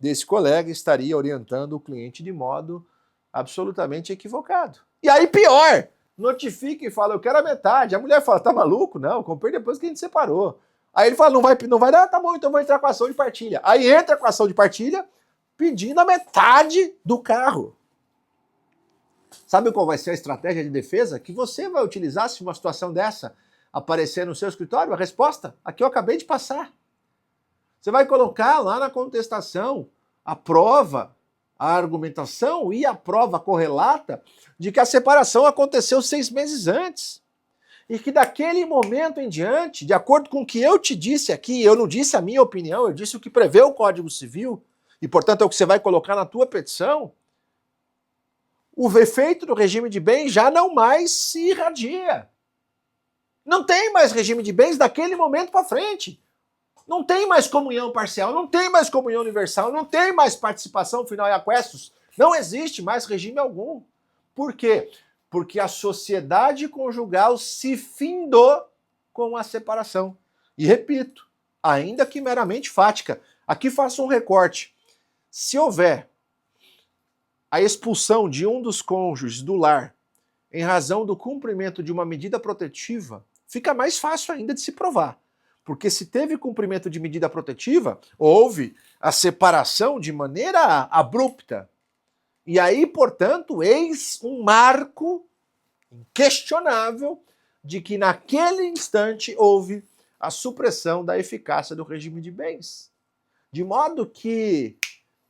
desse colega estaria orientando o cliente de modo absolutamente equivocado. E aí pior, notifica e fala, eu quero a metade. A mulher fala, tá maluco? Não, comprei depois que a gente separou. Aí ele fala, não vai dar, tá bom, então vou entrar com a ação de partilha. Aí entra com a ação de partilha pedindo a metade do carro. Sabe qual vai ser a estratégia de defesa que você vai utilizar se uma situação dessa aparecer no seu escritório? A resposta, aqui eu acabei de passar. Você vai colocar lá na contestação a prova, a argumentação e a prova correlata de que a separação aconteceu 6 meses antes. E que daquele momento em diante, de acordo com o que eu te disse aqui, eu não disse a minha opinião, eu disse o que prevê o Código Civil, e portanto é o que você vai colocar na tua petição, o efeito do regime de bens já não mais se irradia. Não tem mais regime de bens daquele momento para frente. Não tem mais comunhão parcial, não tem mais comunhão universal, não tem mais participação final e aquestos. Não existe mais regime algum. Por quê? Porque a sociedade conjugal se findou com a separação. E repito, ainda que meramente fática, aqui faço um recorte. Se houver a expulsão de um dos cônjuges do lar em razão do cumprimento de uma medida protetiva, fica mais fácil ainda de se provar. Porque se teve cumprimento de medida protetiva, houve a separação de maneira abrupta. E aí, portanto, eis um marco inquestionável de que naquele instante houve a supressão da eficácia do regime de bens. De modo que,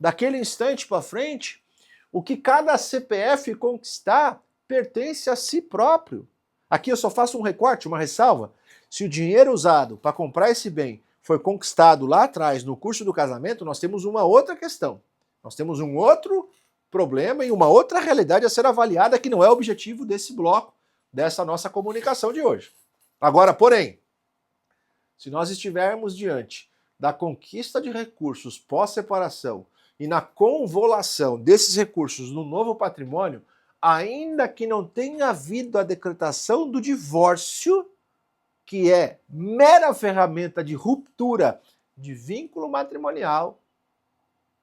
daquele instante para frente, o que cada CPF conquistar pertence a si próprio. Aqui eu só faço um recorte, uma ressalva. Se o dinheiro usado para comprar esse bem foi conquistado lá atrás, no curso do casamento, nós temos uma outra questão. Nós temos um outro problema e uma outra realidade a ser avaliada que não é o objetivo desse bloco, dessa nossa comunicação de hoje. Agora, porém, se nós estivermos diante da conquista de recursos pós-separação e na convolução desses recursos no novo patrimônio, ainda que não tenha havido a decretação do divórcio, que é mera ferramenta de ruptura de vínculo matrimonial,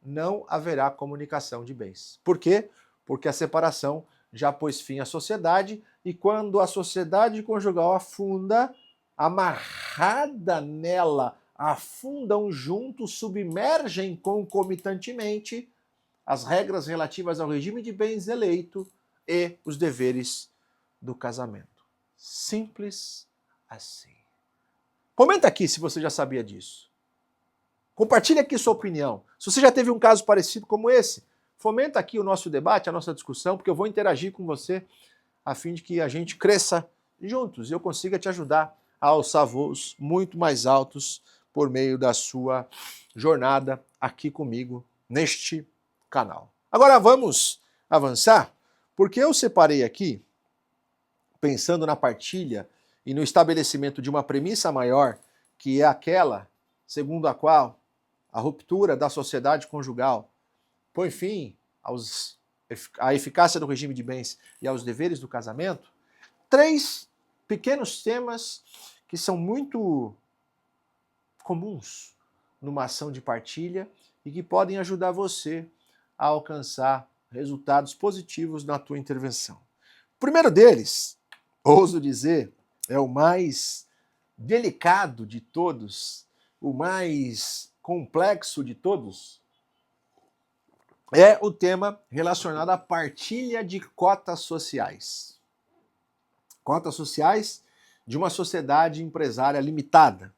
não haverá comunicação de bens. Por quê? Porque a separação já pôs fim à sociedade e quando a sociedade conjugal afunda, amarrada nela, afundam juntos, submergem concomitantemente as regras relativas ao regime de bens eleito e os deveres do casamento. Simples assim. Comenta aqui se você já sabia disso. Compartilhe aqui sua opinião. Se você já teve um caso parecido como esse, fomenta aqui o nosso debate, a nossa discussão, porque eu vou interagir com você a fim de que a gente cresça juntos e eu consiga te ajudar a alçar voos muito mais altos por meio da sua jornada aqui comigo neste canal. Agora vamos avançar, porque eu separei aqui, pensando na partilha e no estabelecimento de uma premissa maior, que é aquela segundo a qual a ruptura da sociedade conjugal põe fim à eficácia do regime de bens e aos deveres do casamento, 3 pequenos temas que são muito comuns numa ação de partilha e que podem ajudar você a alcançar resultados positivos na tua intervenção. O primeiro deles, ouso dizer, é o mais delicado de todos, o mais complexo de todos, é o tema relacionado à partilha de cotas sociais. Cotas sociais de uma sociedade empresária limitada.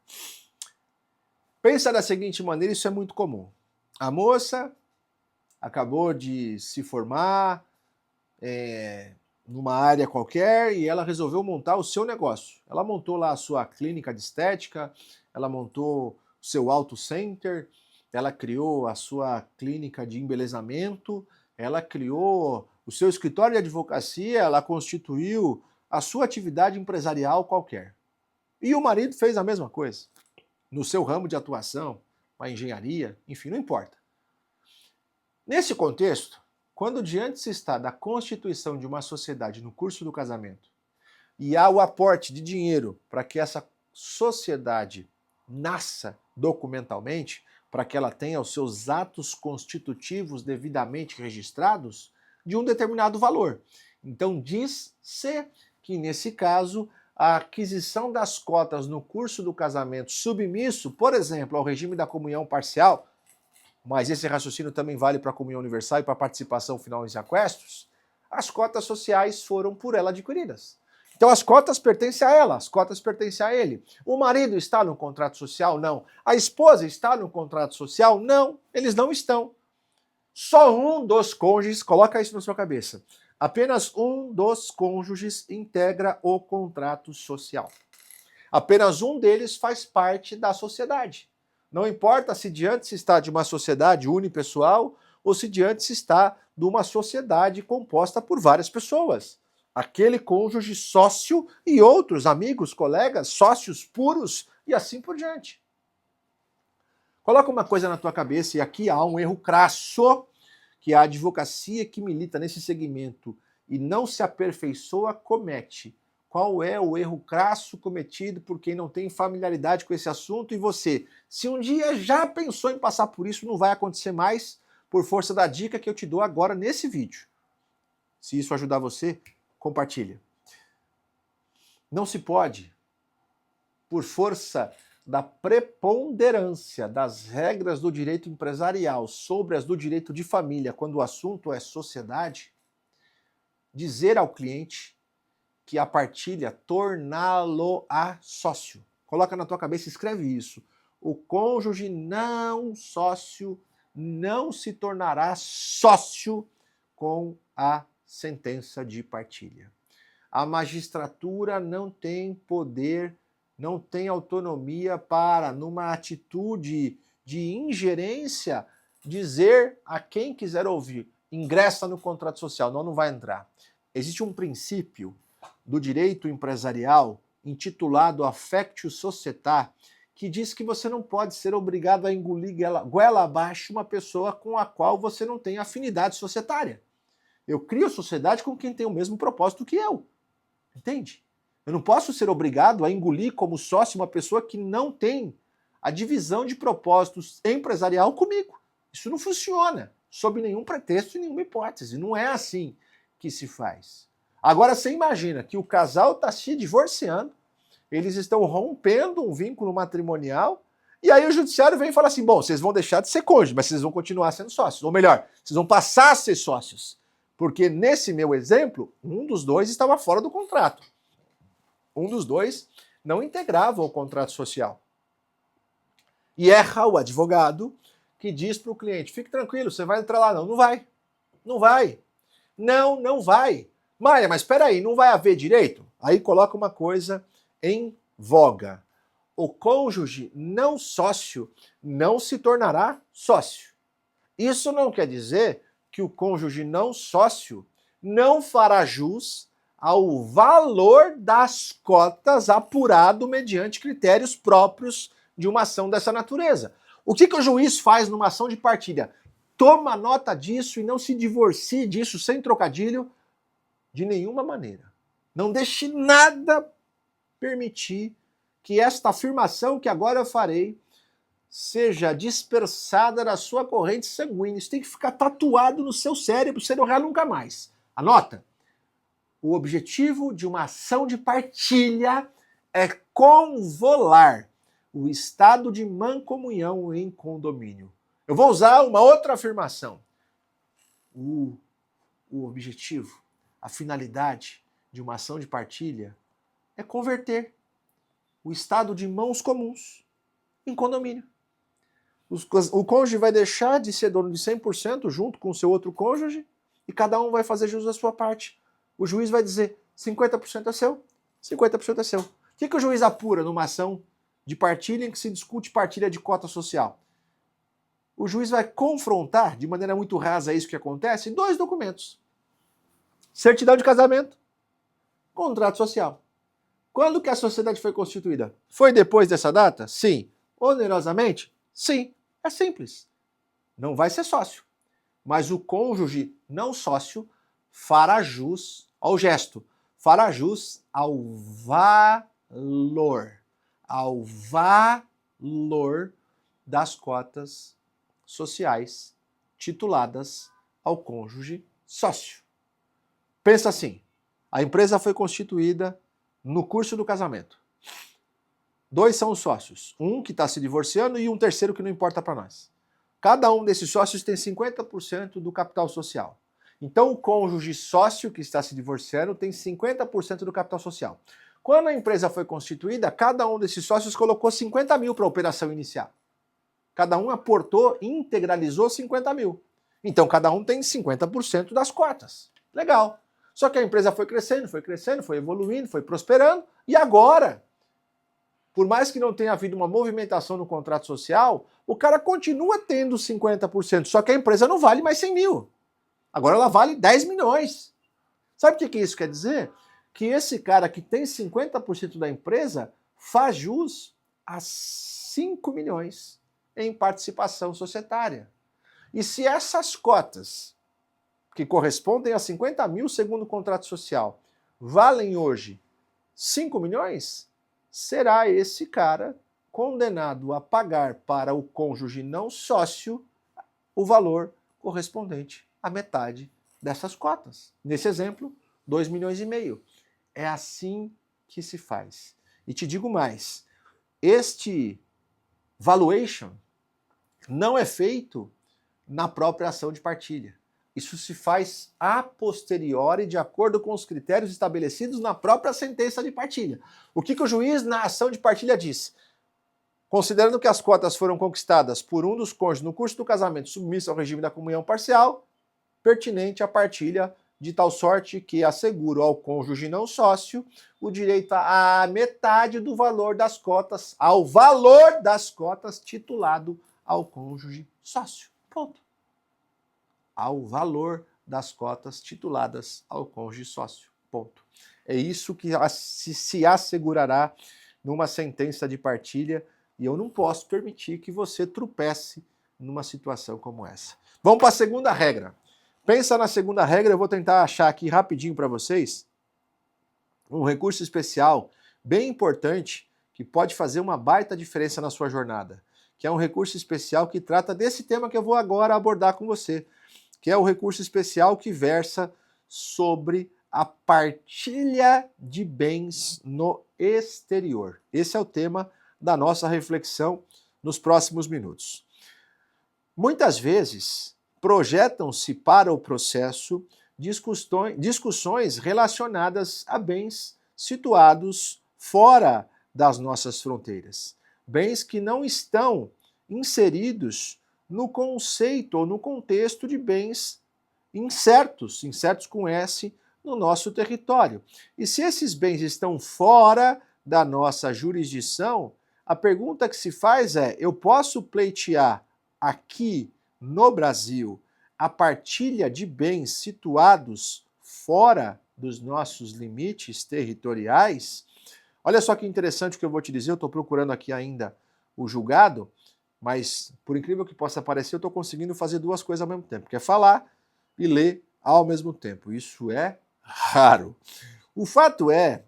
Pensa da seguinte maneira, isso é muito comum. A moça acabou de se formar numa área qualquer e ela resolveu montar o seu negócio. Ela montou lá a sua clínica de estética, ela montou o seu auto center, ela criou a sua clínica de embelezamento, ela criou o seu escritório de advocacia, ela constituiu a sua atividade empresarial qualquer. E o marido fez a mesma coisa, no seu ramo de atuação, a engenharia, enfim, não importa. Nesse contexto, quando diante se está da constituição de uma sociedade no curso do casamento e há o aporte de dinheiro para que essa sociedade nasça documentalmente, para que ela tenha os seus atos constitutivos devidamente registrados, de um determinado valor. Então diz-se que, nesse caso, a aquisição das cotas no curso do casamento submisso, por exemplo, ao regime da comunhão parcial, mas esse raciocínio também vale para a comunhão universal e para a participação final em sequestros, as cotas sociais foram por ela adquiridas. Então as cotas pertencem a ela, as cotas pertencem a ele. O marido está no contrato social? Não. A esposa está no contrato social? Não, eles não estão. Só um dos cônjuges, coloca isso na sua cabeça, apenas um dos cônjuges integra o contrato social. Apenas um deles faz parte da sociedade. Não importa se diante se está de uma sociedade unipessoal ou se diante se está de uma sociedade composta por várias pessoas. Aquele cônjuge sócio e outros amigos, colegas, sócios puros e assim por diante. Coloca uma coisa na tua cabeça e aqui há um erro crasso que a advocacia que milita nesse segmento e não se aperfeiçoa comete. Qual é o erro crasso cometido por quem não tem familiaridade com esse assunto? E você, se um dia já pensou em passar por isso, não vai acontecer mais por força da dica que eu te dou agora nesse vídeo. Se isso ajudar você, compartilha. Não se pode, por força da preponderância das regras do direito empresarial sobre as do direito de família, quando o assunto é sociedade, dizer ao cliente que a partilha torná-lo-á sócio. Coloca na tua cabeça e escreve isso. O cônjuge não sócio não se tornará sócio com a sentença de partilha. A magistratura não tem poder, não tem autonomia para, numa atitude de ingerência, dizer a quem quiser ouvir, ingressa no contrato social. Não, não vai entrar. Existe um princípio do direito empresarial intitulado affectio societatis, que diz que você não pode ser obrigado a engolir goela abaixo uma pessoa com a qual você não tem afinidade societária. Eu crio sociedade com quem tem o mesmo propósito que eu. Entende? Eu não posso ser obrigado a engolir como sócio uma pessoa que não tem a divisão de propósitos empresarial comigo. Isso não funciona, sob nenhum pretexto e nenhuma hipótese. Não é assim que se faz. Agora você imagina que o casal está se divorciando, eles estão rompendo um vínculo matrimonial, e aí o judiciário vem e fala assim, bom, vocês vão deixar de ser cônjuge, mas vocês vão continuar sendo sócios. Ou melhor, vocês vão passar a ser sócios. Porque nesse meu exemplo, um dos dois estava fora do contrato. Um dos dois não integrava o contrato social. E erra o advogado que diz para o cliente, fique tranquilo, você vai entrar lá. Não, não vai. Não vai. Não, não vai. Maia, mas espera aí, não vai haver direito? Aí coloca uma coisa em voga. O cônjuge não sócio não se tornará sócio. Isso não quer dizer que o cônjuge não sócio não fará jus ao valor das cotas apurado mediante critérios próprios de uma ação dessa natureza. O que o juiz faz numa ação de partilha? Toma nota disso e não se divorcie disso sem trocadilho de nenhuma maneira. Não deixe nada permitir que esta afirmação que agora eu farei seja dispersada da sua corrente sanguínea. Isso tem que ficar tatuado no seu cérebro, você não errar nunca mais. Anota! O objetivo de uma ação de partilha é convolar o estado de mancomunhão em condomínio. Eu vou usar uma outra afirmação. O objetivo, a finalidade de uma ação de partilha é converter o estado de mãos comuns em condomínio. O cônjuge vai deixar de ser dono de 100% junto com o seu outro cônjuge e cada um vai fazer jus à sua parte. O juiz vai dizer 50% é seu, 50% é seu. O que o juiz apura numa ação de partilha em que se discute partilha de cota social? O juiz vai confrontar, de maneira muito rasa isso que acontece, dois documentos. Certidão de casamento, contrato social. Quando que a sociedade foi constituída? Foi depois dessa data? Sim. Onerosamente? Sim. É simples. Não vai ser sócio. Mas o cônjuge não sócio fará jus ao gesto, fará jus ao valor das cotas sociais tituladas ao cônjuge sócio. Pensa assim, a empresa foi constituída no curso do casamento. Dois são os sócios, um que está se divorciando e um terceiro que não importa para nós. Cada um desses sócios tem 50% do capital social. Então o cônjuge sócio que está se divorciando tem 50% do capital social. Quando a empresa foi constituída, cada um desses sócios colocou 50 mil para a operação inicial. Cada um aportou, integralizou 50 mil. Então cada um tem 50% das cotas. Legal. Só que a empresa foi crescendo, foi evoluindo, foi prosperando, e agora, por mais que não tenha havido uma movimentação no contrato social, o cara continua tendo 50%, só que a empresa não vale mais 100 mil. Agora ela vale 10 milhões. Sabe o que isso quer dizer? Que esse cara que tem 50% da empresa faz jus a 5 milhões em participação societária. E se essas cotas, que correspondem a 50 mil segundo o contrato social, valem hoje 5 milhões, será esse cara condenado a pagar para o cônjuge não sócio o valor correspondente à metade dessas cotas. Nesse exemplo, 2 milhões e meio. É assim que se faz. E te digo mais, este valuation não é feito na própria ação de partilha. Isso se faz a posteriori, de acordo com os critérios estabelecidos na própria sentença de partilha. O que o juiz na ação de partilha diz? Considerando que as cotas foram conquistadas por um dos cônjuges no curso do casamento submisso ao regime da comunhão parcial, pertinente à partilha de tal sorte que asseguro ao cônjuge não sócio o direito à metade do valor das cotas, ao valor das cotas titulado ao cônjuge sócio. Ponto. Ao valor das cotas tituladas ao cônjuge sócio. Ponto. É isso que se assegurará numa sentença de partilha e eu não posso permitir que você tropece numa situação como essa. Vamos para a segunda regra. Pensa na segunda regra, eu vou tentar achar aqui rapidinho para vocês um recurso especial bem importante que pode fazer uma baita diferença na sua jornada, que é um recurso especial que trata desse tema que eu vou agora abordar com você, que é o recurso especial que versa sobre a partilha de bens no exterior. Esse é o tema da nossa reflexão nos próximos minutos. Muitas vezes projetam-se para o processo discussões relacionadas a bens situados fora das nossas fronteiras, bens que não estão inseridos no conceito ou no contexto de bens incertos com S, no nosso território. E se esses bens estão fora da nossa jurisdição, a pergunta que se faz é: eu posso pleitear aqui no Brasil a partilha de bens situados fora dos nossos limites territoriais? Olha só que interessante o que eu vou te dizer, eu estou procurando aqui ainda o julgado, mas por incrível que possa parecer, eu estou conseguindo fazer duas coisas ao mesmo tempo, que é falar e ler ao mesmo tempo. Isso é raro. O fato é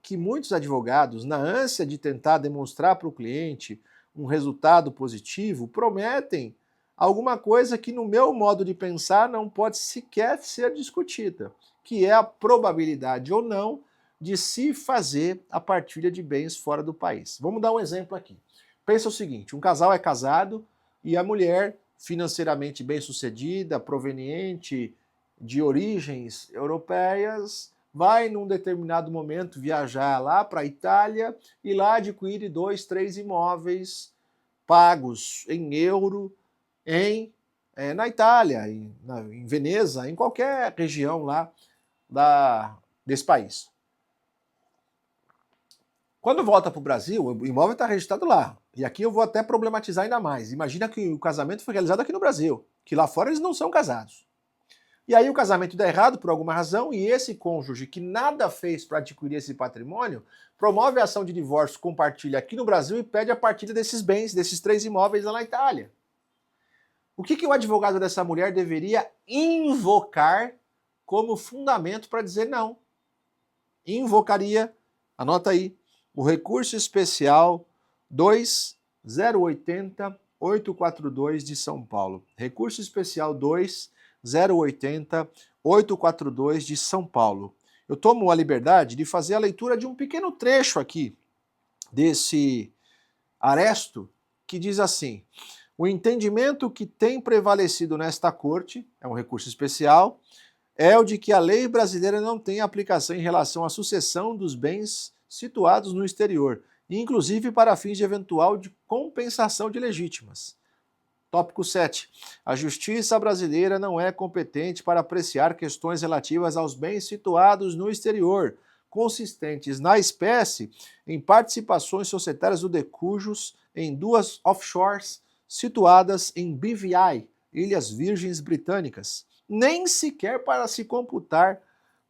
que muitos advogados, na ânsia de tentar demonstrar para o cliente um resultado positivo, prometem alguma coisa que, no meu modo de pensar, não pode sequer ser discutida, que é a probabilidade ou não de se fazer a partilha de bens fora do país. Vamos dar um exemplo aqui. Pensa o seguinte, um casal é casado e a mulher, financeiramente bem-sucedida, proveniente de origens europeias, vai num determinado momento viajar lá para a Itália e lá adquire 2, 3 imóveis pagos em euro na Itália, em Veneza, em qualquer região lá desse país. Quando volta para o Brasil, o imóvel está registrado lá. E aqui eu vou até problematizar ainda mais. Imagina que o casamento foi realizado aqui no Brasil, que lá fora eles não são casados. E aí o casamento dá errado por alguma razão e esse cônjuge que nada fez para adquirir esse patrimônio promove a ação de divórcio, compartilha aqui no Brasil e pede a partilha desses bens, desses 3 imóveis lá na Itália. O que o advogado dessa mulher deveria invocar como fundamento para dizer não? Invocaria, anota aí, o recurso especial 2080842 de São Paulo. Recurso especial 2080842 de São Paulo. Eu tomo a liberdade de fazer a leitura de um pequeno trecho aqui desse aresto que diz assim: o entendimento que tem prevalecido nesta corte, é um recurso especial, é o de que a lei brasileira não tem aplicação em relação à sucessão dos bens situados no exterior, inclusive para fins de eventual de compensação de legítimas. Tópico 7. A justiça brasileira não é competente para apreciar questões relativas aos bens situados no exterior, consistentes na espécie em participações societárias do decujus em 2 offshores situadas em BVI, Ilhas Virgens Britânicas, nem sequer para se computar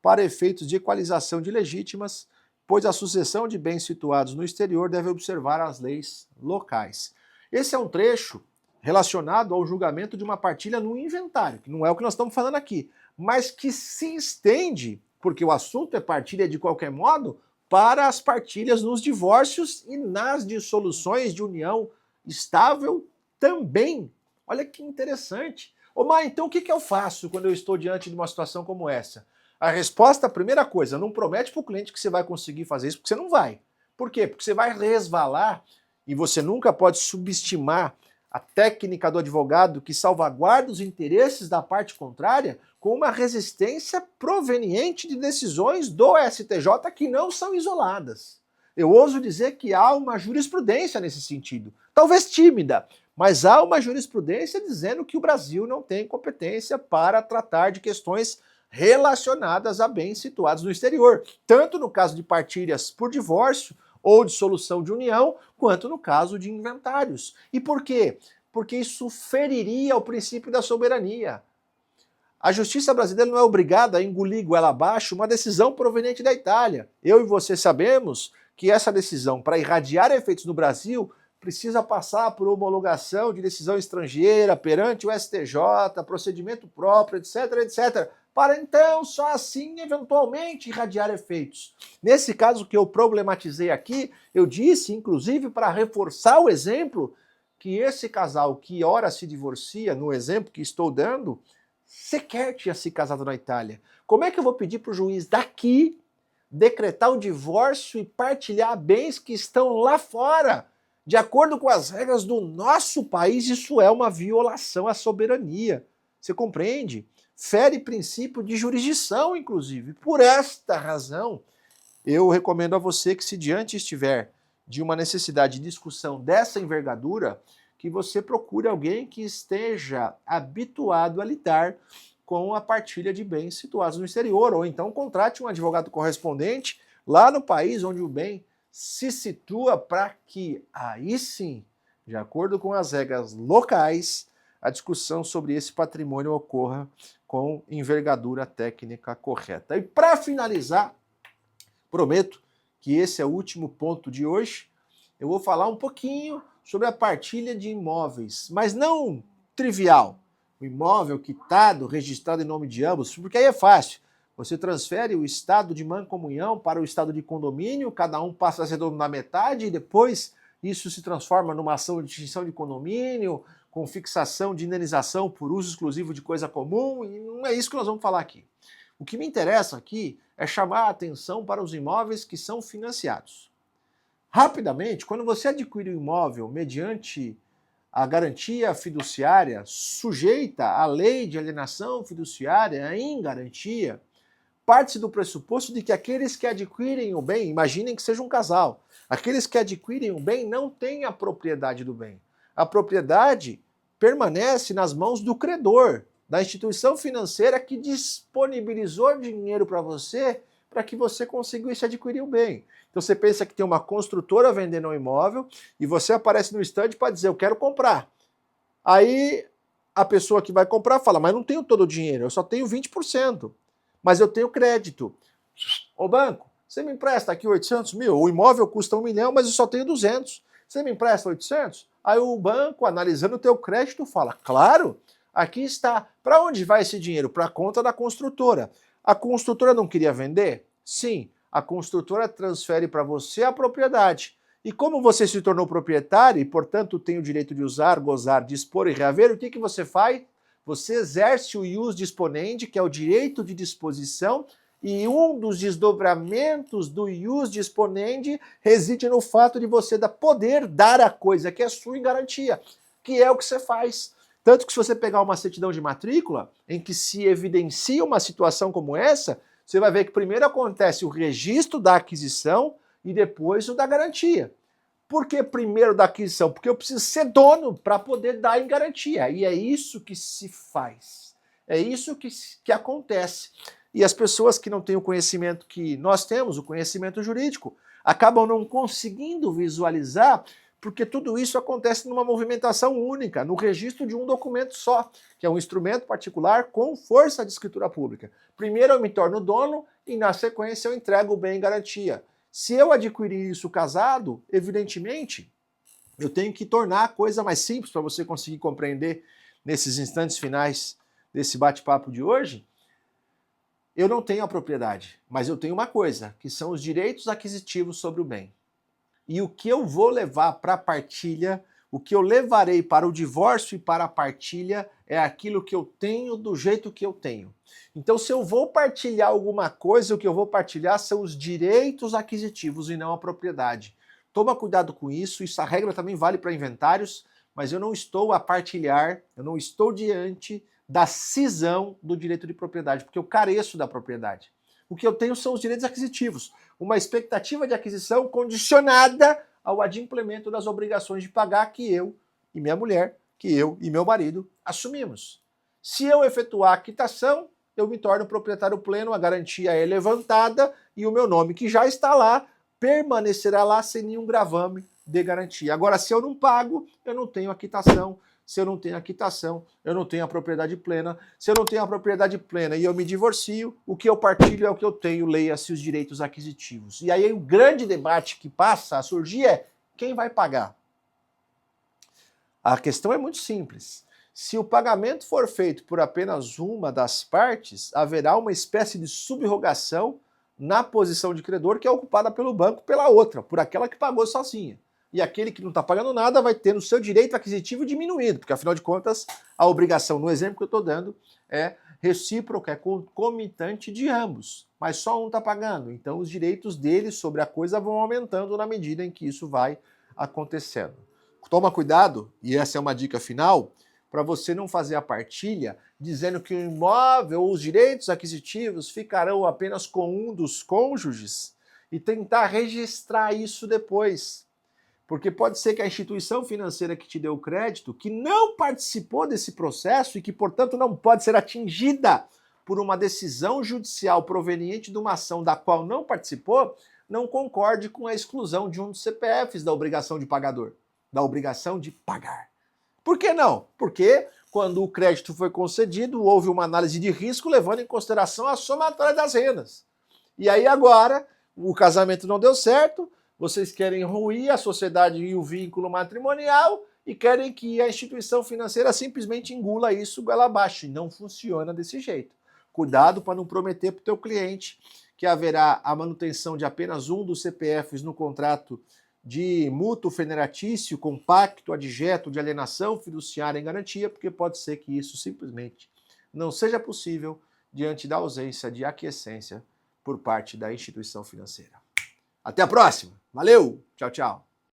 para efeitos de equalização de legítimas, pois a sucessão de bens situados no exterior deve observar as leis locais. Esse é um trecho relacionado ao julgamento de uma partilha no inventário, que não é o que nós estamos falando aqui, mas que se estende, porque o assunto é partilha de qualquer modo, para as partilhas nos divórcios e nas dissoluções de união estável também. Olha que interessante. Ô, Mar, então o que eu faço quando eu estou diante de uma situação como essa? A resposta, a primeira coisa, não promete para o cliente que você vai conseguir fazer isso, porque você não vai. Por quê? Porque você vai resvalar e você nunca pode subestimar a técnica do advogado que salvaguarda os interesses da parte contrária com uma resistência proveniente de decisões do STJ que não são isoladas. Eu ouso dizer que há uma jurisprudência nesse sentido, talvez tímida, mas há uma jurisprudência dizendo que o Brasil não tem competência para tratar de questões relacionadas a bens situados no exterior, tanto no caso de partilhas por divórcio ou de solução de união, quanto no caso de inventários. E por quê? Porque isso feriria o princípio da soberania. A justiça brasileira não é obrigada a engolir goela abaixo uma decisão proveniente da Itália. Eu e você sabemos que essa decisão, para irradiar efeitos no Brasil, precisa passar por homologação de decisão estrangeira perante o STJ, procedimento próprio, etc, etc, para então, só assim, eventualmente, irradiar efeitos. Nesse caso que eu problematizei aqui, eu disse, inclusive, para reforçar o exemplo, que esse casal que ora se divorcia, no exemplo que estou dando, sequer tinha se casado na Itália. Como é que eu vou pedir para o juiz daqui decretar o divórcio e partilhar bens que estão lá fora? De acordo com as regras do nosso país, isso é uma violação à soberania. Você compreende? Fere princípio de jurisdição, inclusive. Por esta razão, eu recomendo a você que, se diante estiver de uma necessidade de discussão dessa envergadura, que você procure alguém que esteja habituado a lidar com a partilha de bens situados no exterior, ou então contrate um advogado correspondente lá no país onde o bem se situa, para que aí sim, de acordo com as regras locais, a discussão sobre esse patrimônio ocorra com envergadura técnica correta. E para finalizar, prometo que esse é o último ponto de hoje, eu vou falar um pouquinho sobre a partilha de imóveis, mas não trivial. O imóvel quitado, registrado em nome de ambos, porque aí é fácil. Você transfere o estado de mancomunhão para o estado de condomínio, cada um passa a ser dono da metade e depois isso se transforma numa ação de extinção de condomínio, com fixação de indenização por uso exclusivo de coisa comum, e não é isso que nós vamos falar aqui. O que me interessa aqui é chamar a atenção para os imóveis que são financiados. Rapidamente, quando você adquire um imóvel mediante a garantia fiduciária sujeita à lei de alienação fiduciária em garantia, parte-se do pressuposto de que aqueles que adquirem o bem, imaginem que seja um casal, aqueles que adquirem o bem não têm a propriedade do bem. A propriedade permanece nas mãos do credor, da instituição financeira que disponibilizou dinheiro para você para que você conseguisse adquirir o bem. Então você pensa que tem uma construtora vendendo um imóvel e você aparece no estande para dizer, eu quero comprar. Aí a pessoa que vai comprar fala, mas não tenho todo o dinheiro, eu só tenho 20%. Mas eu tenho crédito. Ô banco, você me empresta aqui 800 mil? O imóvel custa 1 milhão, mas eu só tenho 200. Você me empresta 800? Aí o banco, analisando o teu crédito, fala, claro, aqui está. Para onde vai esse dinheiro? Para a conta da construtora. A construtora não queria vender? Sim, a construtora transfere para você a propriedade. E como você se tornou proprietário e, portanto, tem o direito de usar, gozar, dispor e reaver, o que você faz? Você exerce o ius disponendi, que é o direito de disposição, e um dos desdobramentos do ius disponendi reside no fato de você poder dar a coisa que é sua em garantia, que é o que você faz. Tanto que se você pegar uma certidão de matrícula, em que se evidencia uma situação como essa, você vai ver que primeiro acontece o registro da aquisição e depois o da garantia. Por que primeiro da aquisição? Porque eu preciso ser dono para poder dar em garantia. E é isso que se faz. É isso que acontece. E as pessoas que não têm o conhecimento que nós temos, o conhecimento jurídico, acabam não conseguindo visualizar, porque tudo isso acontece numa movimentação única, no registro de um documento só, que é um instrumento particular com força de escritura pública. Primeiro eu me torno dono e, na sequência, eu entrego o bem em garantia. Se eu adquirir isso casado, evidentemente, eu tenho que tornar a coisa mais simples para você conseguir compreender nesses instantes finais desse bate-papo de hoje. Eu não tenho a propriedade, mas eu tenho uma coisa, que são os direitos aquisitivos sobre o bem. E o que eu vou levar para a partilha, o que eu levarei para o divórcio e para a partilha é aquilo que eu tenho do jeito que eu tenho. Então, se eu vou partilhar alguma coisa, o que eu vou partilhar são os direitos aquisitivos e não a propriedade. Toma cuidado com isso, a regra também vale para inventários, mas eu não estou a partilhar, eu não estou diante da cisão do direito de propriedade, porque eu careço da propriedade. O que eu tenho são os direitos aquisitivos, uma expectativa de aquisição condicionada ao adimplemento das obrigações de pagar que eu e minha mulher, que eu e meu marido assumimos. Se eu efetuar a quitação, eu me torno proprietário pleno, a garantia é levantada e o meu nome, que já está lá, permanecerá lá sem nenhum gravame de garantia. Agora, se eu não pago, eu não tenho a quitação. Se eu não tenho a quitação, eu não tenho a propriedade plena. Se eu não tenho a propriedade plena e eu me divorcio, o que eu partilho é o que eu tenho, leia-se os direitos aquisitivos. E aí o grande debate que passa a surgir é quem vai pagar? A questão é muito simples. Se o pagamento for feito por apenas uma das partes, haverá uma espécie de subrogação na posição de credor que é ocupada pelo banco pela outra, por aquela que pagou sozinha. E aquele que não está pagando nada vai ter o seu direito aquisitivo diminuído, porque afinal de contas, a obrigação, no exemplo que eu estou dando, é recíproca, é concomitante de ambos. Mas só um está pagando, então os direitos dele sobre a coisa vão aumentando na medida em que isso vai acontecendo. Toma cuidado, e essa é uma dica final, para você não fazer a partilha dizendo que o imóvel ou os direitos aquisitivos ficarão apenas com um dos cônjuges e tentar registrar isso depois. Porque pode ser que a instituição financeira que te deu o crédito, que não participou desse processo e que, portanto, não pode ser atingida por uma decisão judicial proveniente de uma ação da qual não participou, não concorde com a exclusão de um dos CPFs da obrigação de pagador, da obrigação de pagar. Por que não? Porque quando o crédito foi concedido, houve uma análise de risco levando em consideração a somatória das rendas. E aí agora, o casamento não deu certo, vocês querem ruir a sociedade e o vínculo matrimonial e querem que a instituição financeira simplesmente engula isso goela abaixo. E não funciona desse jeito. Cuidado para não prometer para o teu cliente que haverá a manutenção de apenas um dos CPFs no contrato de mútuo federatício, com pacto adjeto de alienação fiduciária em garantia, porque pode ser que isso simplesmente não seja possível diante da ausência de aquiescência por parte da instituição financeira. Até a próxima. Valeu. Tchau, tchau.